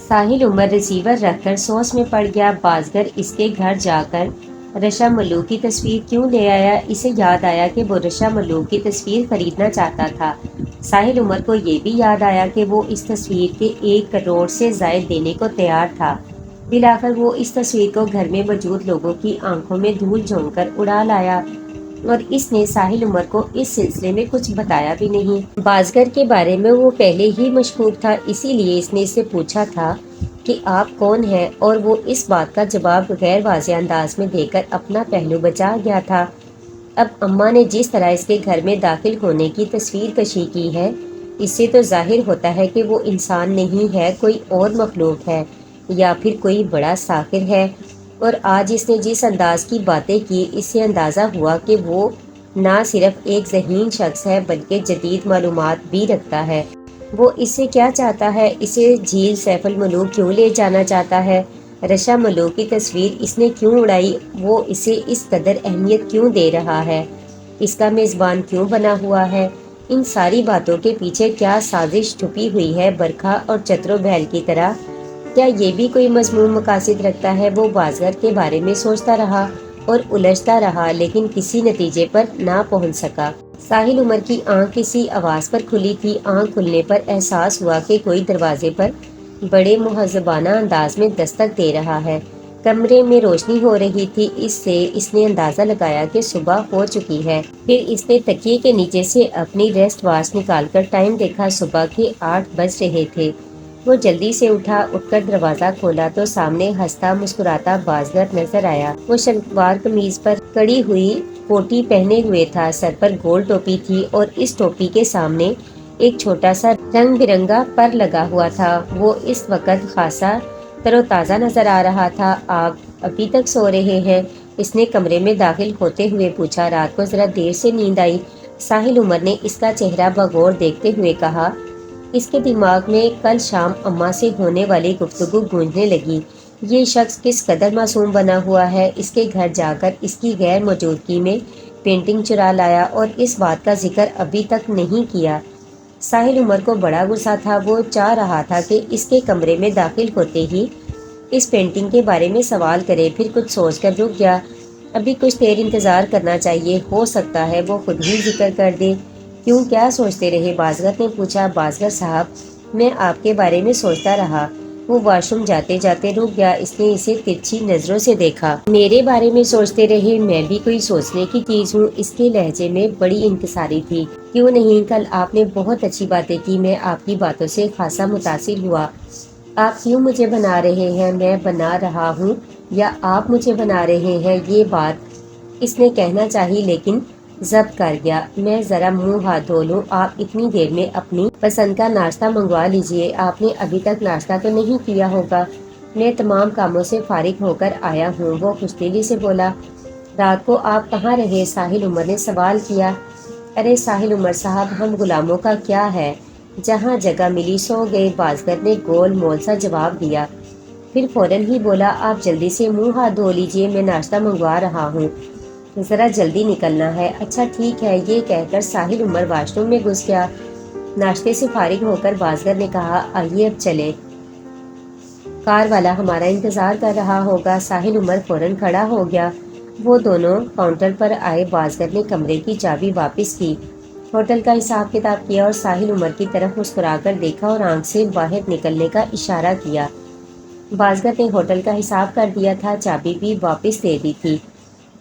ساحل عمر receiver رکھ کر سوچ میں پڑ گیا۔ بازگر اس کے گھر جا کر رشا ملوک کی تصویر کیوں لے آیا؟ اسے یاد آیا کہ وہ رشا ملوک کی تصویر خریدنا چاہتا تھا۔ ساحل عمر کو یہ بھی یاد آیا کہ وہ اس تصویر کے 1 کروڑ سے زائد دینے کو تیار تھا۔ بالآخر وہ اس تصویر کو گھر میں موجود لوگوں کی آنکھوں میں دھول جھونک کر اڑا لایا، اور اس نے ساحل عمر کو اس سلسلے میں کچھ بتایا بھی نہیں۔ بازگر کے بارے میں وہ پہلے ہی مشکوک تھا، اسی لیے اس نے اس سے پوچھا تھا کہ آپ کون ہیں، اور وہ اس بات کا جواب غیر واضح انداز میں دے کر اپنا پہلو بچا گیا تھا۔ اب اماں نے جس طرح اس کے گھر میں داخل ہونے کی تصویر کشی کی ہے، اس سے تو ظاہر ہوتا ہے کہ وہ انسان نہیں ہے، کوئی اور مخلوق ہے، یا پھر کوئی بڑا ساحر ہے۔ اور آج اس نے جس انداز کی باتیں کی، اس سے اندازہ ہوا کہ وہ نہ صرف ایک ذہین شخص ہے بلکہ جدید معلومات بھی رکھتا ہے۔ وہ اس سے کیا چاہتا ہے؟ اسے جھیل سیف الملوک کیوں لے جانا چاہتا ہے؟ رشا ملوک کی تصویر اس نے کیوں اڑائی؟ وہ اسے اس قدر اہمیت کیوں دے رہا ہے؟ اس کا میزبان کیوں بنا ہوا ہے؟ ان ساری باتوں کے پیچھے کیا سازش چھپی ہوئی ہے؟ برکھا اور چترو بہل کی طرح کیا یہ بھی کوئی مضمون مقاصد رکھتا ہے؟ وہ بازگر کے بارے میں سوچتا رہا اور الجھتا رہا، لیکن کسی نتیجے پر نہ پہنچ سکا۔ ساحل عمر کی آنکھ کسی آواز پر کھلی تھی۔ آنکھ کھلنے پر احساس ہوا کہ کوئی دروازے پر بڑے مہذبانہ انداز میں دستک دے رہا ہے۔ کمرے میں روشنی ہو رہی تھی، اس سے اس نے اندازہ لگایا کہ صبح ہو چکی ہے۔ پھر اس نے تکیے کے نیچے سے اپنی ریسٹ واچ نکال کر ٹائم دیکھا۔ صبح کے 8 بج رہے تھے۔ وہ جلدی سے اٹھا، اٹھ کر دروازہ کھولا تو سامنے ہنستا مسکراتا بازگر نظر آیا۔ وہ شلوار قمیض پر کڑی ہوئی کوٹی پہنے ہوئے تھا، سر پر گول ٹوپی تھی، اور اس ٹوپی کے سامنے ایک چھوٹا سا رنگ برنگا پر لگا ہوا تھا۔ وہ اس وقت خاصا تر و تازہ نظر آ رہا تھا۔ آپ ابھی تک سو رہے ہیں؟ اس نے کمرے میں داخل ہوتے ہوئے پوچھا۔ رات کو ذرا دیر سے نیند آئی، ساحل عمر نے اس کا چہرہ بغور دیکھتے ہوئے کہا۔ اس کے دماغ میں کل شام اماں سے ہونے والی گفتگو گونجنے لگی۔ یہ شخص کس قدر معصوم بنا ہوا ہے، اس کے گھر جا کر اس کی غیر موجودگی میں پینٹنگ چرا لایا اور اس بات کا ذکر ابھی تک نہیں کیا۔ ساحل عمر کو بڑا غصہ تھا۔ وہ چاہ رہا تھا کہ اس کے کمرے میں داخل ہوتے ہی اس پینٹنگ کے بارے میں سوال کرے، پھر کچھ سوچ کر رک گیا۔ ابھی کچھ دیر انتظار کرنا چاہیے، ہو سکتا ہے وہ خود ہی ذکر کر دے۔ کیوں، کیا سوچتے رہے؟ بازگر نے پوچھا۔ بازگر صاحب، میں آپ کے بارے میں سوچتا رہا۔ وہ واش روم جاتے جاتے رک گیا۔ اس نے اسے ترچھی نظروں سے دیکھا۔ میرے بارے میں سوچتے رہے؟ میں بھی کوئی سوچنے کی چیز ہوں؟ اس کے لہجے میں بڑی انکساری تھی۔ کیوں نہیں، کل آپ نے بہت اچھی باتیں کی، میں آپ کی باتوں سے خاصا متاثر ہوا۔ آپ کیوں مجھے بنا رہے ہیں؟ میں بنا رہا ہوں یا آپ مجھے بنا رہے ہیں؟ یہ بات اس نے کہنا چاہی لیکن ضبط کر گیا۔ میں ذرا منہ ہاتھ دھو لوں، آپ اتنی دیر میں اپنی پسند کا ناشتہ منگوا لیجئے۔ آپ نے ابھی تک ناشتہ تو نہیں کیا ہوگا؟ میں تمام کاموں سے فارغ ہو کر آیا ہوں، وہ خوش دلی سے بولا۔ رات کو آپ کہاں رہے؟ ساحل عمر نے سوال کیا۔ ارے ساحل عمر صاحب، ہم غلاموں کا کیا ہے، جہاں جگہ ملی سو گئے، بازگر نے گول مول سا جواب دیا۔ پھر فوراً ہی بولا، آپ جلدی سے منہ ہاتھ دھو لیجئے، میں ناشتہ منگوا رہا ہوں، ذرا جلدی نکلنا ہے۔ اچھا ٹھیک ہے، یہ کہہ کر ساحل عمر واش روم میں گھس گیا۔ ناشتے سے فارغ ہو کر بازگر نے کہا، آئیے اب چلیں، کار والا ہمارا انتظار کر رہا ہوگا۔ ساحل عمر فوراً کھڑا ہو گیا۔ وہ دونوں کاؤنٹر پر آئے۔ بازگر نے کمرے کی چابی واپس کی، ہوٹل کا حساب کتاب کیا اور ساحل عمر کی طرف مسکرا کر دیکھا اور آنکھ سے باہر نکلنے کا اشارہ کیا۔ بازگر نے ہوٹل کا حساب کر دیا تھا، چابی بھی واپس دے دی تھی۔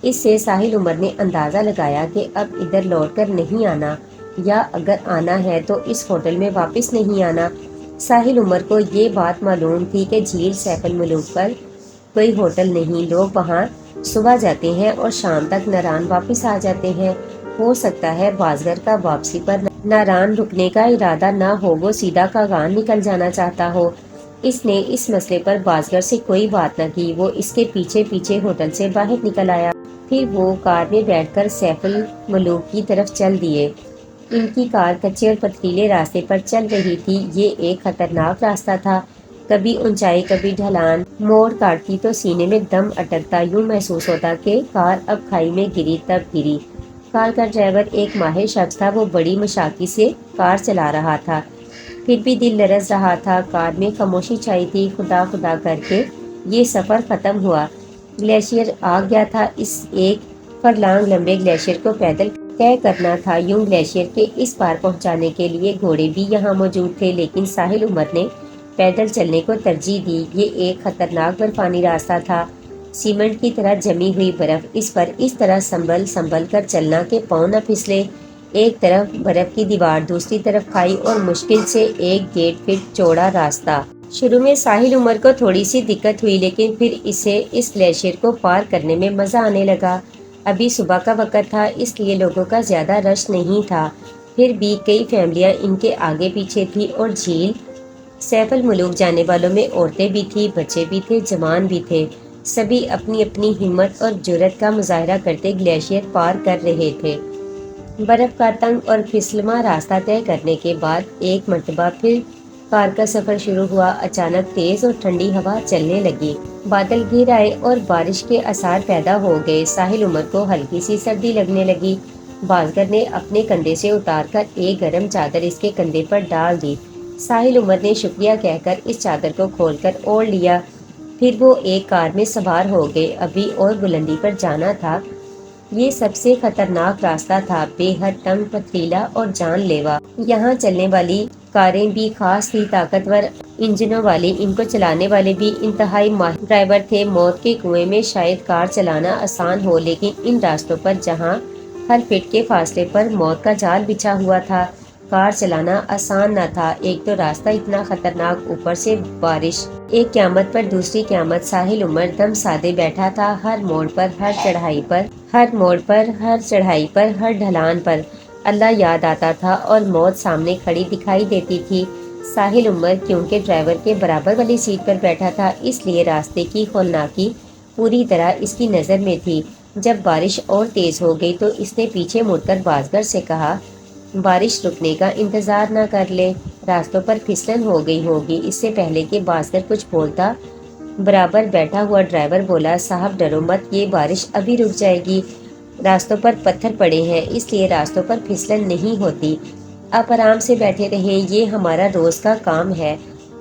اس سے ساحل عمر نے اندازہ لگایا کہ اب ادھر لوٹ کر نہیں آنا، یا اگر آنا ہے تو اس ہوٹل میں واپس نہیں آنا۔ ساحل عمر کو یہ بات معلوم تھی کہ جھیل سیف الملوک پر کوئی ہوٹل نہیں، لوگ وہاں صبح جاتے ہیں اور شام تک ناران واپس آ جاتے ہیں۔ ہو سکتا ہے بازگر کا واپسی پر ناران رکنے کا ارادہ نہ ہو، وہ سیدھا کاغان نکل جانا چاہتا ہو۔ اس نے اس مسئلے پر بازگر سے کوئی بات نہ کی، وہ اس کے پیچھے پیچھے ہوٹل سے باہر نکل آیا۔ پھر وہ کار میں بیٹھ کر سیف الملوک کی طرف چل دیے۔ ان کی کار کچے اور پتھریلے راستے پر چل رہی تھی۔ یہ ایک خطرناک راستہ تھا، کبھی اونچائی کبھی ڈھلان، موڑ کاٹتی تو سینے میں دم اٹکتا، یوں محسوس ہوتا کہ کار اب کھائی میں گری تب گری۔ کار کا ڈرائیور ایک ماہر شخص تھا، وہ بڑی مشاقی سے کار چلا رہا تھا۔ پھر بھی دل لرز رہا تھا۔ کار میں خاموشی چھائی تھی۔ خدا خدا کر کے یہ سفر ختم ہوا۔ گلیشیئر آ گیا تھا۔ اس ایک فرلانگ لمبے گلیشیئر کو پیدل طے کرنا تھا۔ یوں گلیشیئر کے اس پار پہنچانے کے لیے گھوڑے بھی یہاں موجود تھے، لیکن ساحل عمر نے پیدل چلنے کو ترجیح دی۔ یہ ایک خطرناک برفانی راستہ تھا، سیمنٹ کی طرح جمی ہوئی برف۔ اس پر اس طرح سنبھل کر چلنا کہ پاؤں نہ پھسلے۔ ایک طرف برف کی دیوار، دوسری طرف کھائی اور مشکل سے 1.5 فٹ چوڑا راستہ۔ شروع میں ساحل عمر کو تھوڑی سی دقت ہوئی، لیکن پھر اسے اس گلیشیئر کو پار کرنے میں مزہ آنے لگا۔ ابھی صبح کا وقت تھا، اس لیے لوگوں کا زیادہ رش نہیں تھا۔ پھر بھی کئی فیملیاں ان کے آگے پیچھے تھیں اور جھیل سیف الملوک جانے والوں میں عورتیں بھی تھیں، بچے بھی تھے، جوان بھی تھے۔ سبھی اپنی اپنی ہمت اور جرأت کا مظاہرہ کرتے گلیشیئر پار کر رہے تھے۔ برف کا تنگ اور پھسلواں راستہ طے کرنے کے بعد ایک مرتبہ پھر کار کا سفر شروع ہوا۔ اچانک تیز اور ٹھنڈی ہوا چلنے لگی، بادل گھیر آئے اور بارش کے آثار پیدا ہو گئے۔ ساحل عمر کو ہلکی سی سردی لگنے لگی۔ بازگر نے اپنے کندھے سے اتار کر ایک گرم چادر اس کے کندھے پر ڈال دی۔ ساحل عمر نے شکریہ کہہ کر اس چادر کو کھول کر اوڑھ لیا۔ پھر وہ ایک کار میں سوار ہو گئے۔ ابھی اور بلندی پر جانا تھا۔ یہ سب سے خطرناک راستہ تھا، بے حد تنگ، پتھریلا اور جان لیوا۔ یہاں چلنے والی کاریں بھی خاص تھی، طاقتور انجنوں والی۔ ان کو چلانے والے بھی انتہائی ماہر ڈرائیور تھے۔ موت کے کنویں میں شاید کار چلانا آسان ہو، لیکن ان راستوں پر جہاں ہر فٹ کے فاصلے پر موت کا جال بچھا ہوا تھا، کار چلانا آسان نہ تھا۔ ایک تو راستہ اتنا خطرناک، اوپر سے بارش۔ ایک قیامت پر دوسری قیامت۔ ساحل عمر دم سادے بیٹھا تھا۔ ہر موڑ پر، ہر چڑھائی پر، ہر ڈھلان پر اللہ یاد آتا تھا اور موت سامنے کھڑی دکھائی دیتی تھی۔ ساحل عمر کیونکہ ڈرائیور کے برابر والی سیٹ پر بیٹھا تھا، اس لیے راستے کی ہولناکی پوری طرح اس کی نظر میں تھی۔ جب بارش اور تیز ہو گئی تو اس نے پیچھے مڑ کر بازگر سے کہا، بارش رکنے کا انتظار نہ کر لے، راستوں پر پھسلن ہو گئی ہوگی۔ اس سے پہلے کہ بازگر کچھ بولتا، برابر بیٹھا ہوا ڈرائیور بولا، صاحب ڈرو مت، یہ بارش ابھی رک جائے گی۔ راستوں پر پتھر پڑے ہیں، اس لیے راستوں پر پھسلن نہیں ہوتی۔ آپ آرام سے بیٹھے رہیں، یہ ہمارا روز کا کام ہے،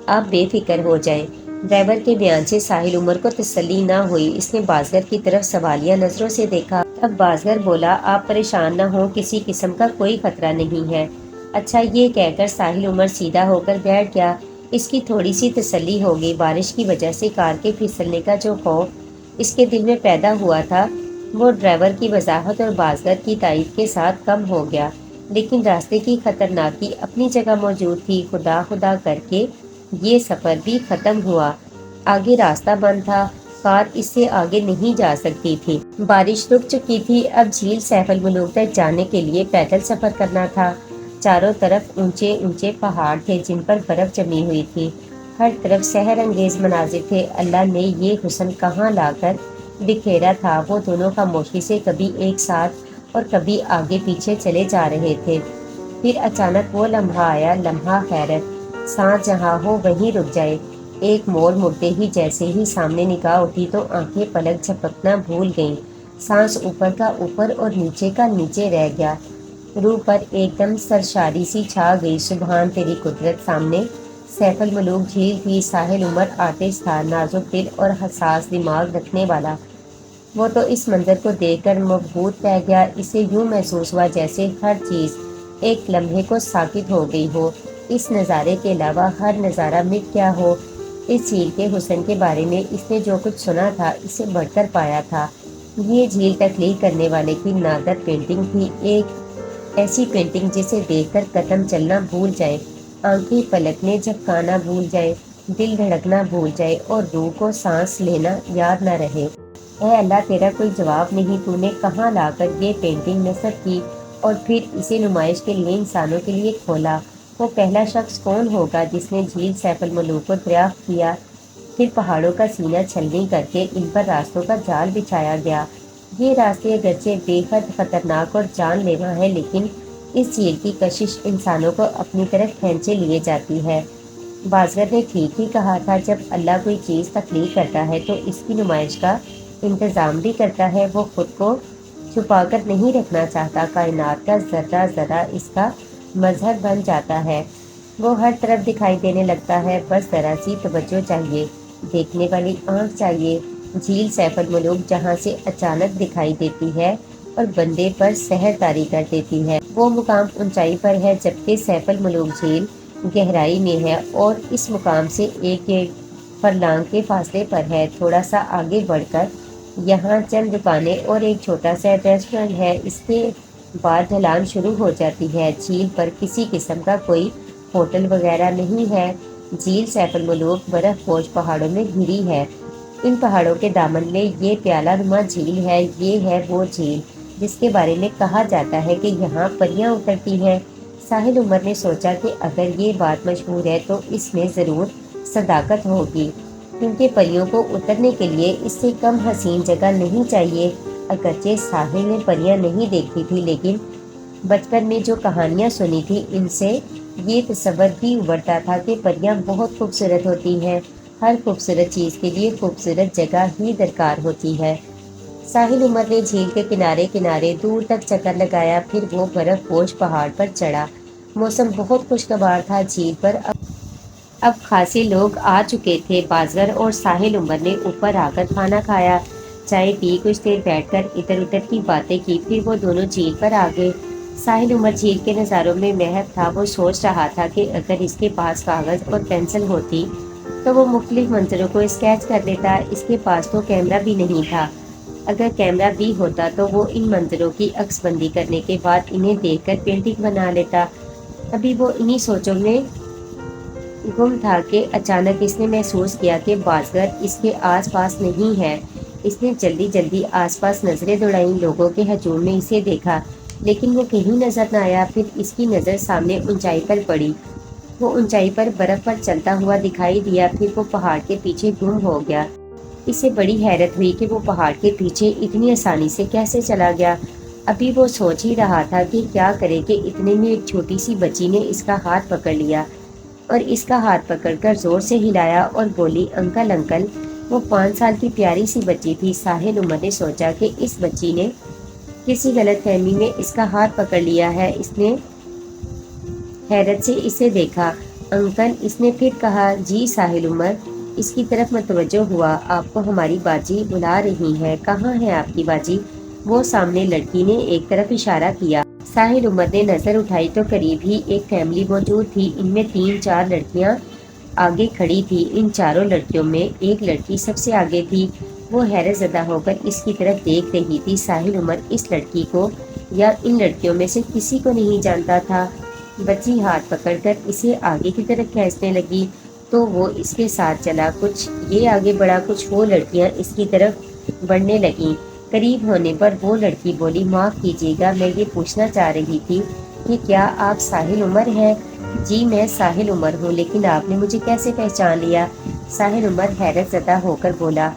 آپ بے فکر ہو جائیں۔ ڈرائیور کے بیان سے ساحل عمر کو تسلی نہ ہوئی۔ اس نے بازگر کی طرف سوالیہ نظروں سے دیکھا۔ اب بازگر بولا، آپ پریشان نہ ہوں، کسی قسم کا کوئی خطرہ نہیں ہے۔ اچھا، یہ کہہ کر ساحل عمر سیدھا ہو کر بیٹھ گیا۔ اس کی تھوڑی سی تسلی ہو گئی۔ بارش کی وجہ سے کار کے پھسلنے کا جو خوف اس کے دل میں پیدا ہوا تھا، وہ ڈرائیور کی وضاحت اور بازگر کی تائید کے ساتھ کم ہو گیا، لیکن راستے کی خطرناکی اپنی جگہ موجود تھی۔ خدا خدا کر کے یہ سفر بھی ختم ہوا۔ آگے راستہ بند تھا، کار اس سے آگے نہیں جا سکتی تھی۔ بارش رک چکی تھی۔ اب جھیل سیف الملوک تک جانے کے لیے پیدل سفر کرنا تھا۔ چاروں طرف اونچے اونچے پہاڑ تھے جن پر برف جمی ہوئی تھی۔ ہر طرف سحر انگیز مناظر تھے۔ اللہ نے یہ حسن کہاں لا کر بکھیرا تھا۔ وہ دونوں خاموشی سے کبھی ایک ساتھ اور کبھی آگے پیچھے چلے جا رہے تھے۔ پھر اچانک وہ لمحہ آیا، لمحہ حیرت۔ سانس جہاں ہو وہیں رک جائے۔ ایک موڑ مڑتے ہی جیسے ہی سامنے نگاہ اٹھی تو آنکھیں پلک جھپکنا بھول گئیں۔ سانس اوپر کا اوپر اور نیچے کا نیچے رہ گیا۔ روح پر ایک دم سرشاری سی چھا گئی۔ سبحان تیری قدرت! سامنے سیف الملوک جھیل تھی۔ ساحل عمر آرٹسٹ تھا، نازک دل اور حساس دماغ رکھنے والا۔ وہ تو اس منظر کو دیکھ کر مبہوت رہ گیا۔ اسے یوں محسوس ہوا جیسے ہر چیز ایک لمحے کو ساکت ہو گئی ہو، اس نظارے کے علاوہ ہر نظارہ مٹ گیا ہو۔ اس جھیل کے حسن کے بارے میں اس نے جو کچھ سنا تھا، اسے بڑھ کر پایا تھا۔ یہ جھیل تخلیق کرنے والے کی نادر پینٹنگ تھی، ایک ایسی پینٹنگ جسے دیکھ کر قدم چلنا بھول جائے، آنکھیں پلکنے جھپکانا بھول جائے، دل دھڑکنا بھول جائے اور روح کو سانس لینا یاد نہ رہے۔ اے اللہ، تیرا کوئی جواب نہیں، تو نے کہاں لا کر یہ پینٹنگ نصب کی اور پھر اسے نمائش کے لیے انسانوں کے لیے کھولا۔ وہ پہلا شخص کون ہوگا جس نے جھیل سیف الملوک کو دریافت کیا؟ پھر پہاڑوں کا سینہ چھلنی کر کے ان پر راستوں کا جال بچھایا گیا۔ یہ راستے اگرچہ بے حد خطرناک اور جان لیوا ہیں، لیکن اس جھیل کی کشش انسانوں کو اپنی طرف کھینچے لیے جاتی ہے۔ بازگر نے ٹھیک ہی کہا تھا، جب اللہ کوئی چیز تخلیق کرتا ہے تو اس کی نمائش کا انتظام بھی کرتا ہے۔ وہ خود کو چھپا کر نہیں رکھنا چاہتا، کائنات کا ذرہ ذرہ اس کا مظہر بن جاتا ہے۔ وہ ہر طرف دکھائی دینے لگتا ہے، بس ذرا سی توجہ چاہیے، دیکھنے والی آنکھ چاہیے۔ جھیل سیف الملوک جہاں سے اچانک دکھائی دیتی ہے اور بندے پر سحر طاری کر دیتی ہے، وہ مقام اونچائی پر ہے، جبکہ سیف الملوک جھیل گہرائی میں ہے اور اس مقام سے ایک فرلانگ کے فاصلے پر ہے۔ تھوڑا سا آگے بڑھ کر یہاں چند دکانیں اور ایک چھوٹا سا ریسٹورنٹ ہے، اس کے بعد ڈھلان شروع ہو جاتی ہے۔ جھیل پر کسی قسم کا کوئی ہوٹل وغیرہ نہیں ہے۔ جھیل سیف الملوک برف پوش پہاڑوں میں گھری ہے۔ ان پہاڑوں کے دامن میں یہ پیالہ نما جھیل ہے۔ یہ ہے وہ جھیل جس کے بارے میں کہا جاتا ہے کہ یہاں پریاں اترتی ہیں۔ ساحل عمر نے سوچا کہ اگر یہ بات مشہور ہے تو اس میں ضرور صداقت ہوگی، کیونکہ پریوں کو اترنے کے لیے اس سے کم حسین جگہ نہیں چاہیے۔ اگرچہ ساحل نے پریاں نہیں دیکھی تھی، لیکن بچپن میں جو کہانیاں سنی تھی ان سے یہ تصور بھی ابھرتا تھا کہ پریاں بہت خوبصورت ہوتی ہیں۔ ہر خوبصورت چیز کے لیے خوبصورت جگہ ہی درکار ہوتی ہے۔ ساحل عمر نے جھیل کے کنارے کنارے دور تک چکر لگایا، پھر وہ برف پوش پہاڑ پر چڑھا۔ موسم بہت خوشگوار تھا۔ جھیل پر اب خاصے لوگ آ چکے تھے۔ بازگر اور ساحل عمر نے اوپر آ کر کھانا کھایا، چائے پی، کچھ دیر بیٹھ کر ادھر ادھر کی باتیں کی، پھر وہ دونوں جھیل پر آ گئے۔ ساحل عمر جھیل کے نظاروں میں محو تھا۔ وہ سوچ رہا تھا کہ اگر اس کے پاس کاغذ اور پینسل ہوتی تو وہ مختلف منظروں کو اسکیچ کر لیتا۔ اس کے پاس تو کیمرہ بھی نہیں تھا۔ اگر کیمرہ بھی ہوتا تو وہ ان منظروں کی عکس بندی کرنے کے بعد انہیں دیکھ کر پینٹنگ بنا لیتا۔ ابھی وہ انہی سوچوں میں گم تھا کہ اچانک اس نے محسوس کیا کہ بازگر اس کے آس پاس نہیں ہے۔ اس نے جلدی جلدی آس پاس نظریں دوڑائیں، لوگوں کے ہجوم میں اسے دیکھا، لیکن وہ کہیں نظر نہ آیا۔ پھر اس کی نظر سامنے اونچائی پر پڑی۔ وہ اونچائی پر برف پر چلتا ہوا دکھائی دیا، پھر وہ پہاڑ کے پیچھے گم ہو گیا۔ اسے بڑی حیرت ہوئی کہ وہ پہاڑ کے پیچھے اتنی آسانی سے کیسے چلا گیا۔ ابھی وہ سوچ ہی رہا تھا کہ کیا کرے کہ اتنے میں ایک چھوٹی سی بچی نے اس کا ہاتھ پکڑ لیا اور اس کا ہاتھ پکڑ کر زور سے ہلایا اور بولی، انکل انکل۔ وہ 5 سال کی پیاری سی بچی تھی۔ ساحل عمر نے سوچا کہ اس بچی نے کسی غلط فہمی میں اس کا ہاتھ پکڑ لیا ہے۔ اس نے حیرت سے اسے دیکھا۔ انکل، اس نے پھر کہا۔ جی ساحل عمر اس کی طرف متوجہ ہوا، آپ کو ہماری باجی بلا رہی ہیں۔ کہاں ہے آپ کی باجی؟ وہ سامنے لڑکی نے ایک طرف اشارہ کیا۔ ساحل عمر نے نظر اٹھائی تو قریب ہی ایک فیملی موجود تھی۔ ان میں 3-4 لڑکیاں آگے کھڑی تھی۔ ان چاروں لڑکیوں میں ایک لڑکی سب سے آگے تھی۔ وہ حیرت زدہ ہو کر اس کی طرف دیکھ رہی تھی۔ ساحل عمر اس لڑکی کو یا ان لڑکیوں میں سے کسی کو نہیں جانتا تھا۔ بچی ہاتھ پکڑ کر اسے آگے کی طرف کھینچنے لگی تو وہ اس کے ساتھ چلا۔ کچھ یہ آگے بڑھا، کچھ وہ لڑکیاں اس کی طرف بڑھنے لگیں۔ قریب ہونے پر وہ لڑکی بولی، معاف کیجیے گا، میں یہ پوچھنا چاہ رہی تھی کہ کیا آپ ساحل عمر ہیں؟ جی میں ساحل عمر ہوں، لیکن آپ نے مجھے کیسے پہچان لیا؟ ساحل عمر حیرت زدہ ہو کر بولا،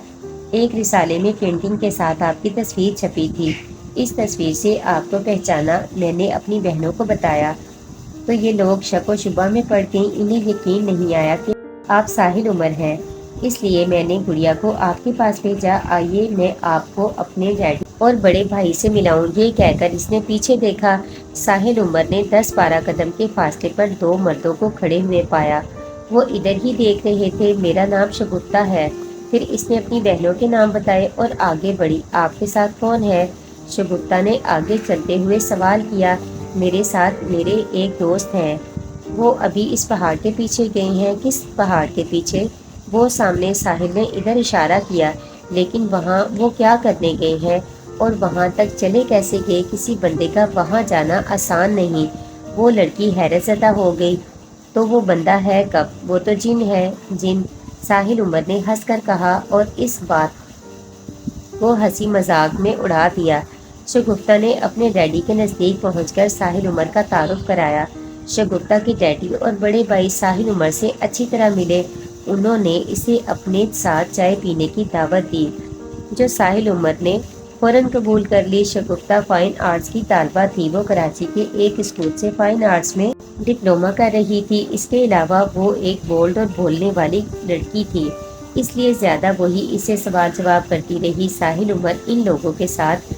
ایک رسالے میں پینٹنگ کے ساتھ آپ کی تصویر چھپی تھی، اس تصویر سے آپ کو پہچانا، میں نے اپنی بہنوں کو بتایا تو یہ لوگ شک و شبہ میں پڑ گئیں، انہیں یقین نہیں آیا کہ آپ ساحل عمر ہیں، اس لیے میں نے گڑیا کو آپ کے پاس بھیجا۔ آئیے میں آپ کو اپنے ڈیڈی اور بڑے بھائی سے ملاؤں۔ یہ کہہ کر اس نے پیچھے دیکھا۔ ساحل عمر نے 10-12 قدم کے فاصلے پر 2 مردوں کو کھڑے ہوئے پایا۔ وہ ادھر ہی دیکھ رہے تھے۔ میرا نام شگفتہ ہے۔ پھر اس نے اپنی بہنوں کے نام بتائے اور آگے بڑھی۔ آپ کے ساتھ کون ہے؟ شگفتہ نے آگے چلتے ہوئے سوال کیا۔ میرے ساتھ میرے ایک دوست ہیں، وہ ابھی اس پہاڑ کے پیچھے گئے ہیں۔ کس پہاڑ کے پیچھے؟ وہ سامنے، ساحل نے ادھر اشارہ کیا۔ لیکن وہاں وہ کیا کرنے گئے ہیں اور وہاں تک چلے کیسے گئے؟ کسی بندے کا وہاں جانا آسان نہیں۔ وہ لڑکی حیرت زدہ ہو گئی۔ تو وہ بندہ ہے کب؟ وہ تو جن ہے۔ جن؟ ساحل عمر نے ہنس کر کہا اور اس بات کو ہنسی مذاق میں اڑا دیا۔ شگفتہ نے اپنے ڈیڈی کے نزدیک پہنچ کر ساحل عمر کا تعارف کرایا۔ شگفتہ کے ڈیڈی اور بڑے بھائی ساحل عمر سے اچھی طرح ملے۔ انہوں نے اسے اپنے ساتھ چائے پینے کی دعوت دی، جو ساحل عمر نے فوراً قبول کر لی۔ شگفتہ فائن آرٹس کی طالبہ تھی۔ وہ کراچی کے ایک اسکول سے فائن آرٹس میں ڈپلومہ کر رہی تھی۔ اس کے علاوہ وہ ایک بولڈ اور بولنے والی لڑکی تھی، اس لیے زیادہ وہی اسے سوال جواب کرتی رہی۔ ساحل عمر ان لوگوں کے ساتھ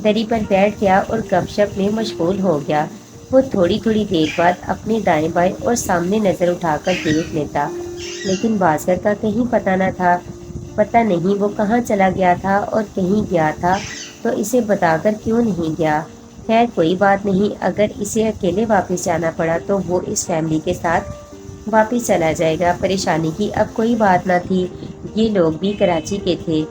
دری پر بیٹھ گیا اور گپ شپ میں مشغول ہو گیا۔ وہ تھوڑی تھوڑی دیر بعد اپنے دائیں بائیں اور سامنے نظر اٹھا کر دیکھ لیتا، لیکن بازگر کا کہیں پتہ نہ تھا۔ پتہ نہیں وہ کہاں چلا گیا تھا، اور کہیں گیا تھا تو اسے بتا کر کیوں نہیں گیا۔ خیر کوئی بات نہیں، اگر اسے اکیلے واپس جانا پڑا تو وہ اس فیملی کے ساتھ واپس چلا جائے گا۔ پریشانی کی اب کوئی بات نہ تھی، یہ لوگ بھی کراچی کے تھے۔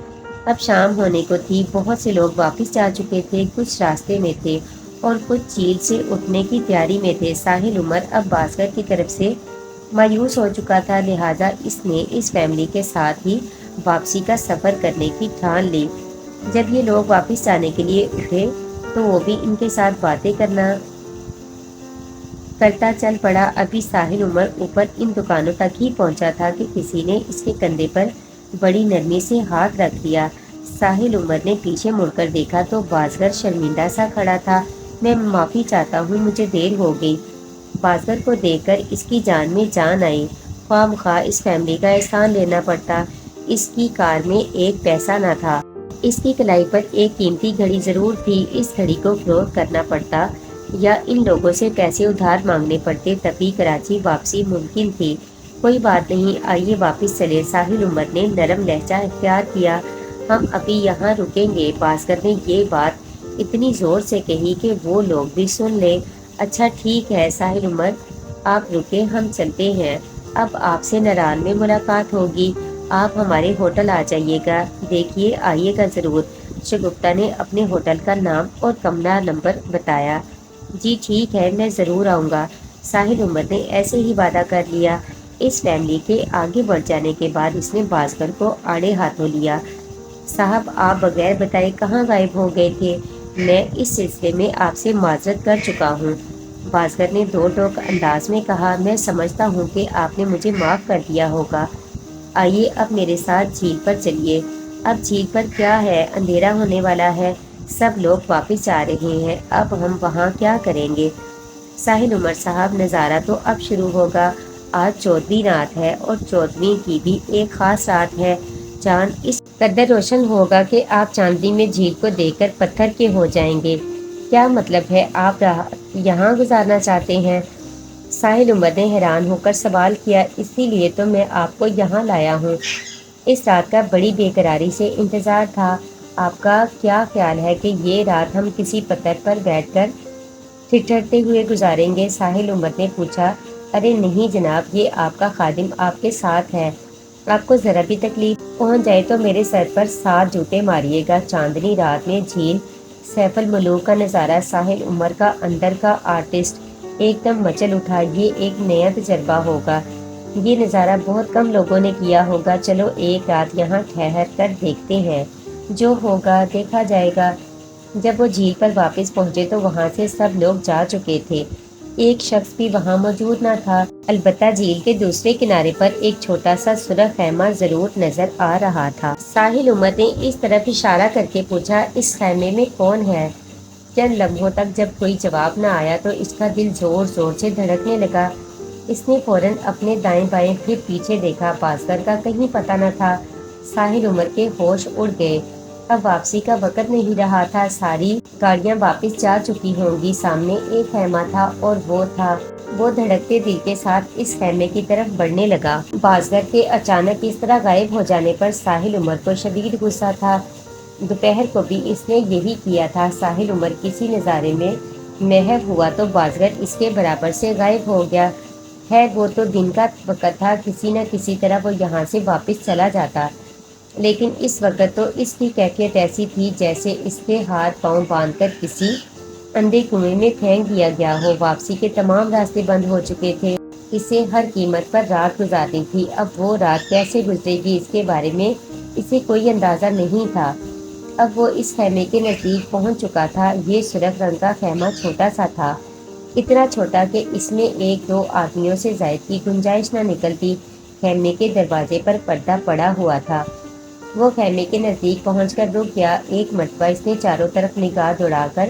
اب شام ہونے کو تھی، بہت سے لوگ واپس جا چکے تھے، کچھ راستے میں تھے اور کچھ جھیل سے اٹھنے کی تیاری میں تھے۔ ساحل عمر اب بازگر کی طرف سے مایوس ہو چکا تھا، لہٰذا اس نے اس فیملی کے ساتھ ہی واپسی کا سفر کرنے کی ٹھان لی۔ جب یہ لوگ واپس جانے کے لیے اٹھے تو وہ بھی ان کے ساتھ باتیں کرتا چل پڑا۔ ابھی ساحل عمر اوپر ان دکانوں تک ہی پہنچا تھا کہ کسی نے اس کے کندھے پر بڑی نرمی سے ہاتھ رکھ دیا۔ ساحل عمر نے پیچھے مڑ کر دیکھا تو بازگر شرمندہ سا کھڑا تھا۔ میں معافی چاہتا ہوں، مجھے دیر ہو گئی۔ بازگر کو دیکھ کر اس کی جان میں جان آئی۔ خواہ مخواہ اس فیملی کا احسان لینا پڑتا، اس کی کار میں ایک پیسہ نہ تھا۔ اس کی کلائی پر ایک قیمتی گھڑی ضرور تھی، اس گھڑی کو فروخت کرنا پڑتا یا ان لوگوں سے پیسے ادھار مانگنے پڑتے تبھی کراچی واپسی ممکن تھی۔ کوئی بات نہیں، آئیے واپس چلے۔ ساحل عمر نے نرم لہجہ اختیار کیا۔ ہم ابھی یہاں رکیں گے۔ بازگر نے یہ بات اتنی زور سے کہی کہ وہ لوگ بھی سن لیں۔ اچھا ٹھیک ہے ساحل عمر، آپ رکیں، ہم چلتے ہیں۔ اب آپ سے نران میں ملاقات ہوگی، آپ ہمارے ہوٹل آ جائیے گا۔ دیکھیے آئیے گا ضرور۔ شگفتہ نے اپنے ہوٹل کا نام اور کمرہ نمبر بتایا۔ جی ٹھیک ہے، میں ضرور آؤں گا۔ ساحل عمر نے ایسے ہی وعدہ کر لیا۔ اس فیملی کے آگے بڑھ جانے کے بعد اس نے بازگر کو آڑے ہاتھوں لیا۔ صاحب آپ بغیر بتائے کہاں غائب ہو گئے تھے؟ میں اس سلسلے میں آپ سے معذرت کر چکا ہوں۔ بازگر نے دو ٹوک انداز میں کہا، میں سمجھتا ہوں کہ آپ نے مجھے معاف کر دیا ہوگا۔ آئیے اب میرے ساتھ جھیل پر چلیے۔ اب جھیل پر کیا ہے، اندھیرا ہونے والا ہے، سب لوگ واپس جا رہے ہیں، اب ہم وہاں کیا کریں گے؟ ساحل عمر صاحب نظارہ تو اب شروع ہوگا۔ آج 14ویں رات ہے اور 14ویں کی بھی ایک خاص رات ہے۔ چاند اس قدر روشن ہوگا کہ آپ چاندنی میں جھیل کو دیکھ کر پتھر کے ہو جائیں گے۔ کیا مطلب ہے، آپ یہاں گزارنا چاہتے ہیں؟ ساحل عمر نے حیران ہو کر سوال کیا۔ اسی لیے تو میں آپ کو یہاں لایا ہوں، اس رات کا بڑی بے قراری سے انتظار تھا۔ آپ کا کیا خیال ہے کہ یہ رات ہم کسی پتھر پر بیٹھ کر ٹھٹھرتے ہوئے گزاریں گے؟ ساحل عمر نے پوچھا۔ ارے نہیں جناب، یہ آپ کا خادم آپ کے ساتھ ہے، آپ کو ذرا بھی تکلیف پہنچ جائے تو میرے سر پر 7 جوتے ماریے گا۔ چاندنی رات میں جھیل، سیف الملوک کا نظارہ۔ ساحل عمر کا اندر کا آرٹسٹ ایک دم مچل اٹھا۔ یہ ایک نیا تجربہ ہوگا، یہ نظارہ بہت کم لوگوں نے کیا ہوگا۔ چلو ایک رات یہاں ٹھہر کر دیکھتے ہیں، جو ہوگا دیکھا جائے گا۔ جب وہ جھیل پر واپس پہنچے تو وہاں سے سب لوگ جا چکے تھے، ایک شخص بھی وہاں موجود نہ تھا۔ البتہ جھیل کے دوسرے کنارے پر ایک چھوٹا سا سرخ خیمہ ضرور نظر آ رہا تھا۔ ساحل عمر نے اس طرف اشارہ کر کے پوچھا، اس خیمے میں کون ہے؟ چند لمحوں تک جب کوئی جواب نہ آیا تو اس کا دل زور زور سے دھڑکنے لگا۔ اس نے فوراً اپنے دائیں بائیں پھر پیچھے دیکھا، بازگر کا کہیں پتہ نہ تھا۔ ساحل عمر کے ہوش اڑ گئے، اب واپسی کا وقت نہیں رہا تھا، ساری گاڑیاں واپس جا چکی ہوں گی۔ سامنے ایک خیمہ تھا اور وہ تھا۔ وہ دھڑکتے دل کے ساتھ اس خیمے کی طرف بڑھنے لگا۔ بازگر کے اچانک اس طرح غائب ہو جانے پر ساحل عمر کو شدید غصہ تھا۔ دوپہر کو بھی اس نے یہی کیا تھا۔ ساحل عمر کسی نظارے میں محو ہوا تو بازگر اس کے برابر سے غائب ہو گیا۔ خیر وہ تو دن کا وقت تھا، کسی نہ کسی طرح وہ یہاں سے واپس چلا جاتا، لیکن اس وقت تو اس کی کیفیت ایسی تھی جیسے اس کے ہاتھ پاؤں باندھ کر کسی اندھے کنویں میں پھینک دیا گیا ہو۔ واپسی کے تمام راستے بند ہو چکے تھے، اسے ہر قیمت پر رات گزارنی تھی۔ اب وہ رات کیسے گزرے گی اس کے بارے میں اسے کوئی اندازہ نہیں تھا۔ اب وہ اس خیمے کے نزدیک پہنچ چکا تھا۔ یہ سرخ رنگ کا خیمہ چھوٹا سا تھا، اتنا چھوٹا کہ اس میں 1-2 آدمیوں سے زائد کی گنجائش نہ نکلتی۔ خیمے کے دروازے پر پردہ پڑا ہوا تھا۔ وہ خیمے کے نزدیک پہنچ کر رک گیا۔ ایک مرتبہ اس نے چاروں طرف نگاہ دوڑا کر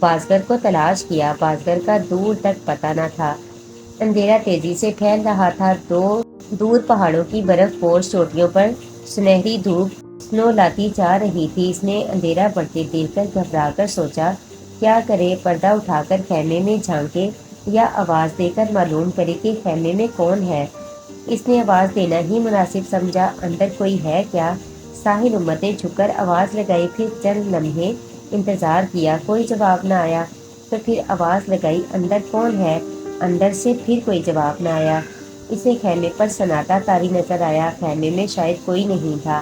بازگر کو تلاش کیا۔ بازگر کا دور تک پتہ نہ تھا۔ اندھیرا تیزی سے پھیل رہا تھا، دور پہاڑوں کی برف پوش چوٹیوں پر سنہری دھوپ سنو لاتی جا رہی تھی۔ اس نے اندھیرا بڑھتے دیکھ کر گھبرا کر سوچا، کیا کرے؟ پردہ اٹھا کر خیمے میں جھانکے یا آواز دے کر معلوم کرے کہ خیمے میں کون ہے؟ اس نے آواز دینا ہی مناسب سمجھا، اندر کوئی ہے کیا؟ ساحل عمر نے جھک کر آواز لگائی، پھر چند لمحے انتظار کیا، کوئی جواب نہ آیا، تو پھر آواز لگائی، اندر کون ہے؟ اندر سے پھر کوئی جواب نہ آیا۔ اسے خیمے پر سناٹا طاری نظر آیا، خیمے میں شاید کوئی نہیں تھا۔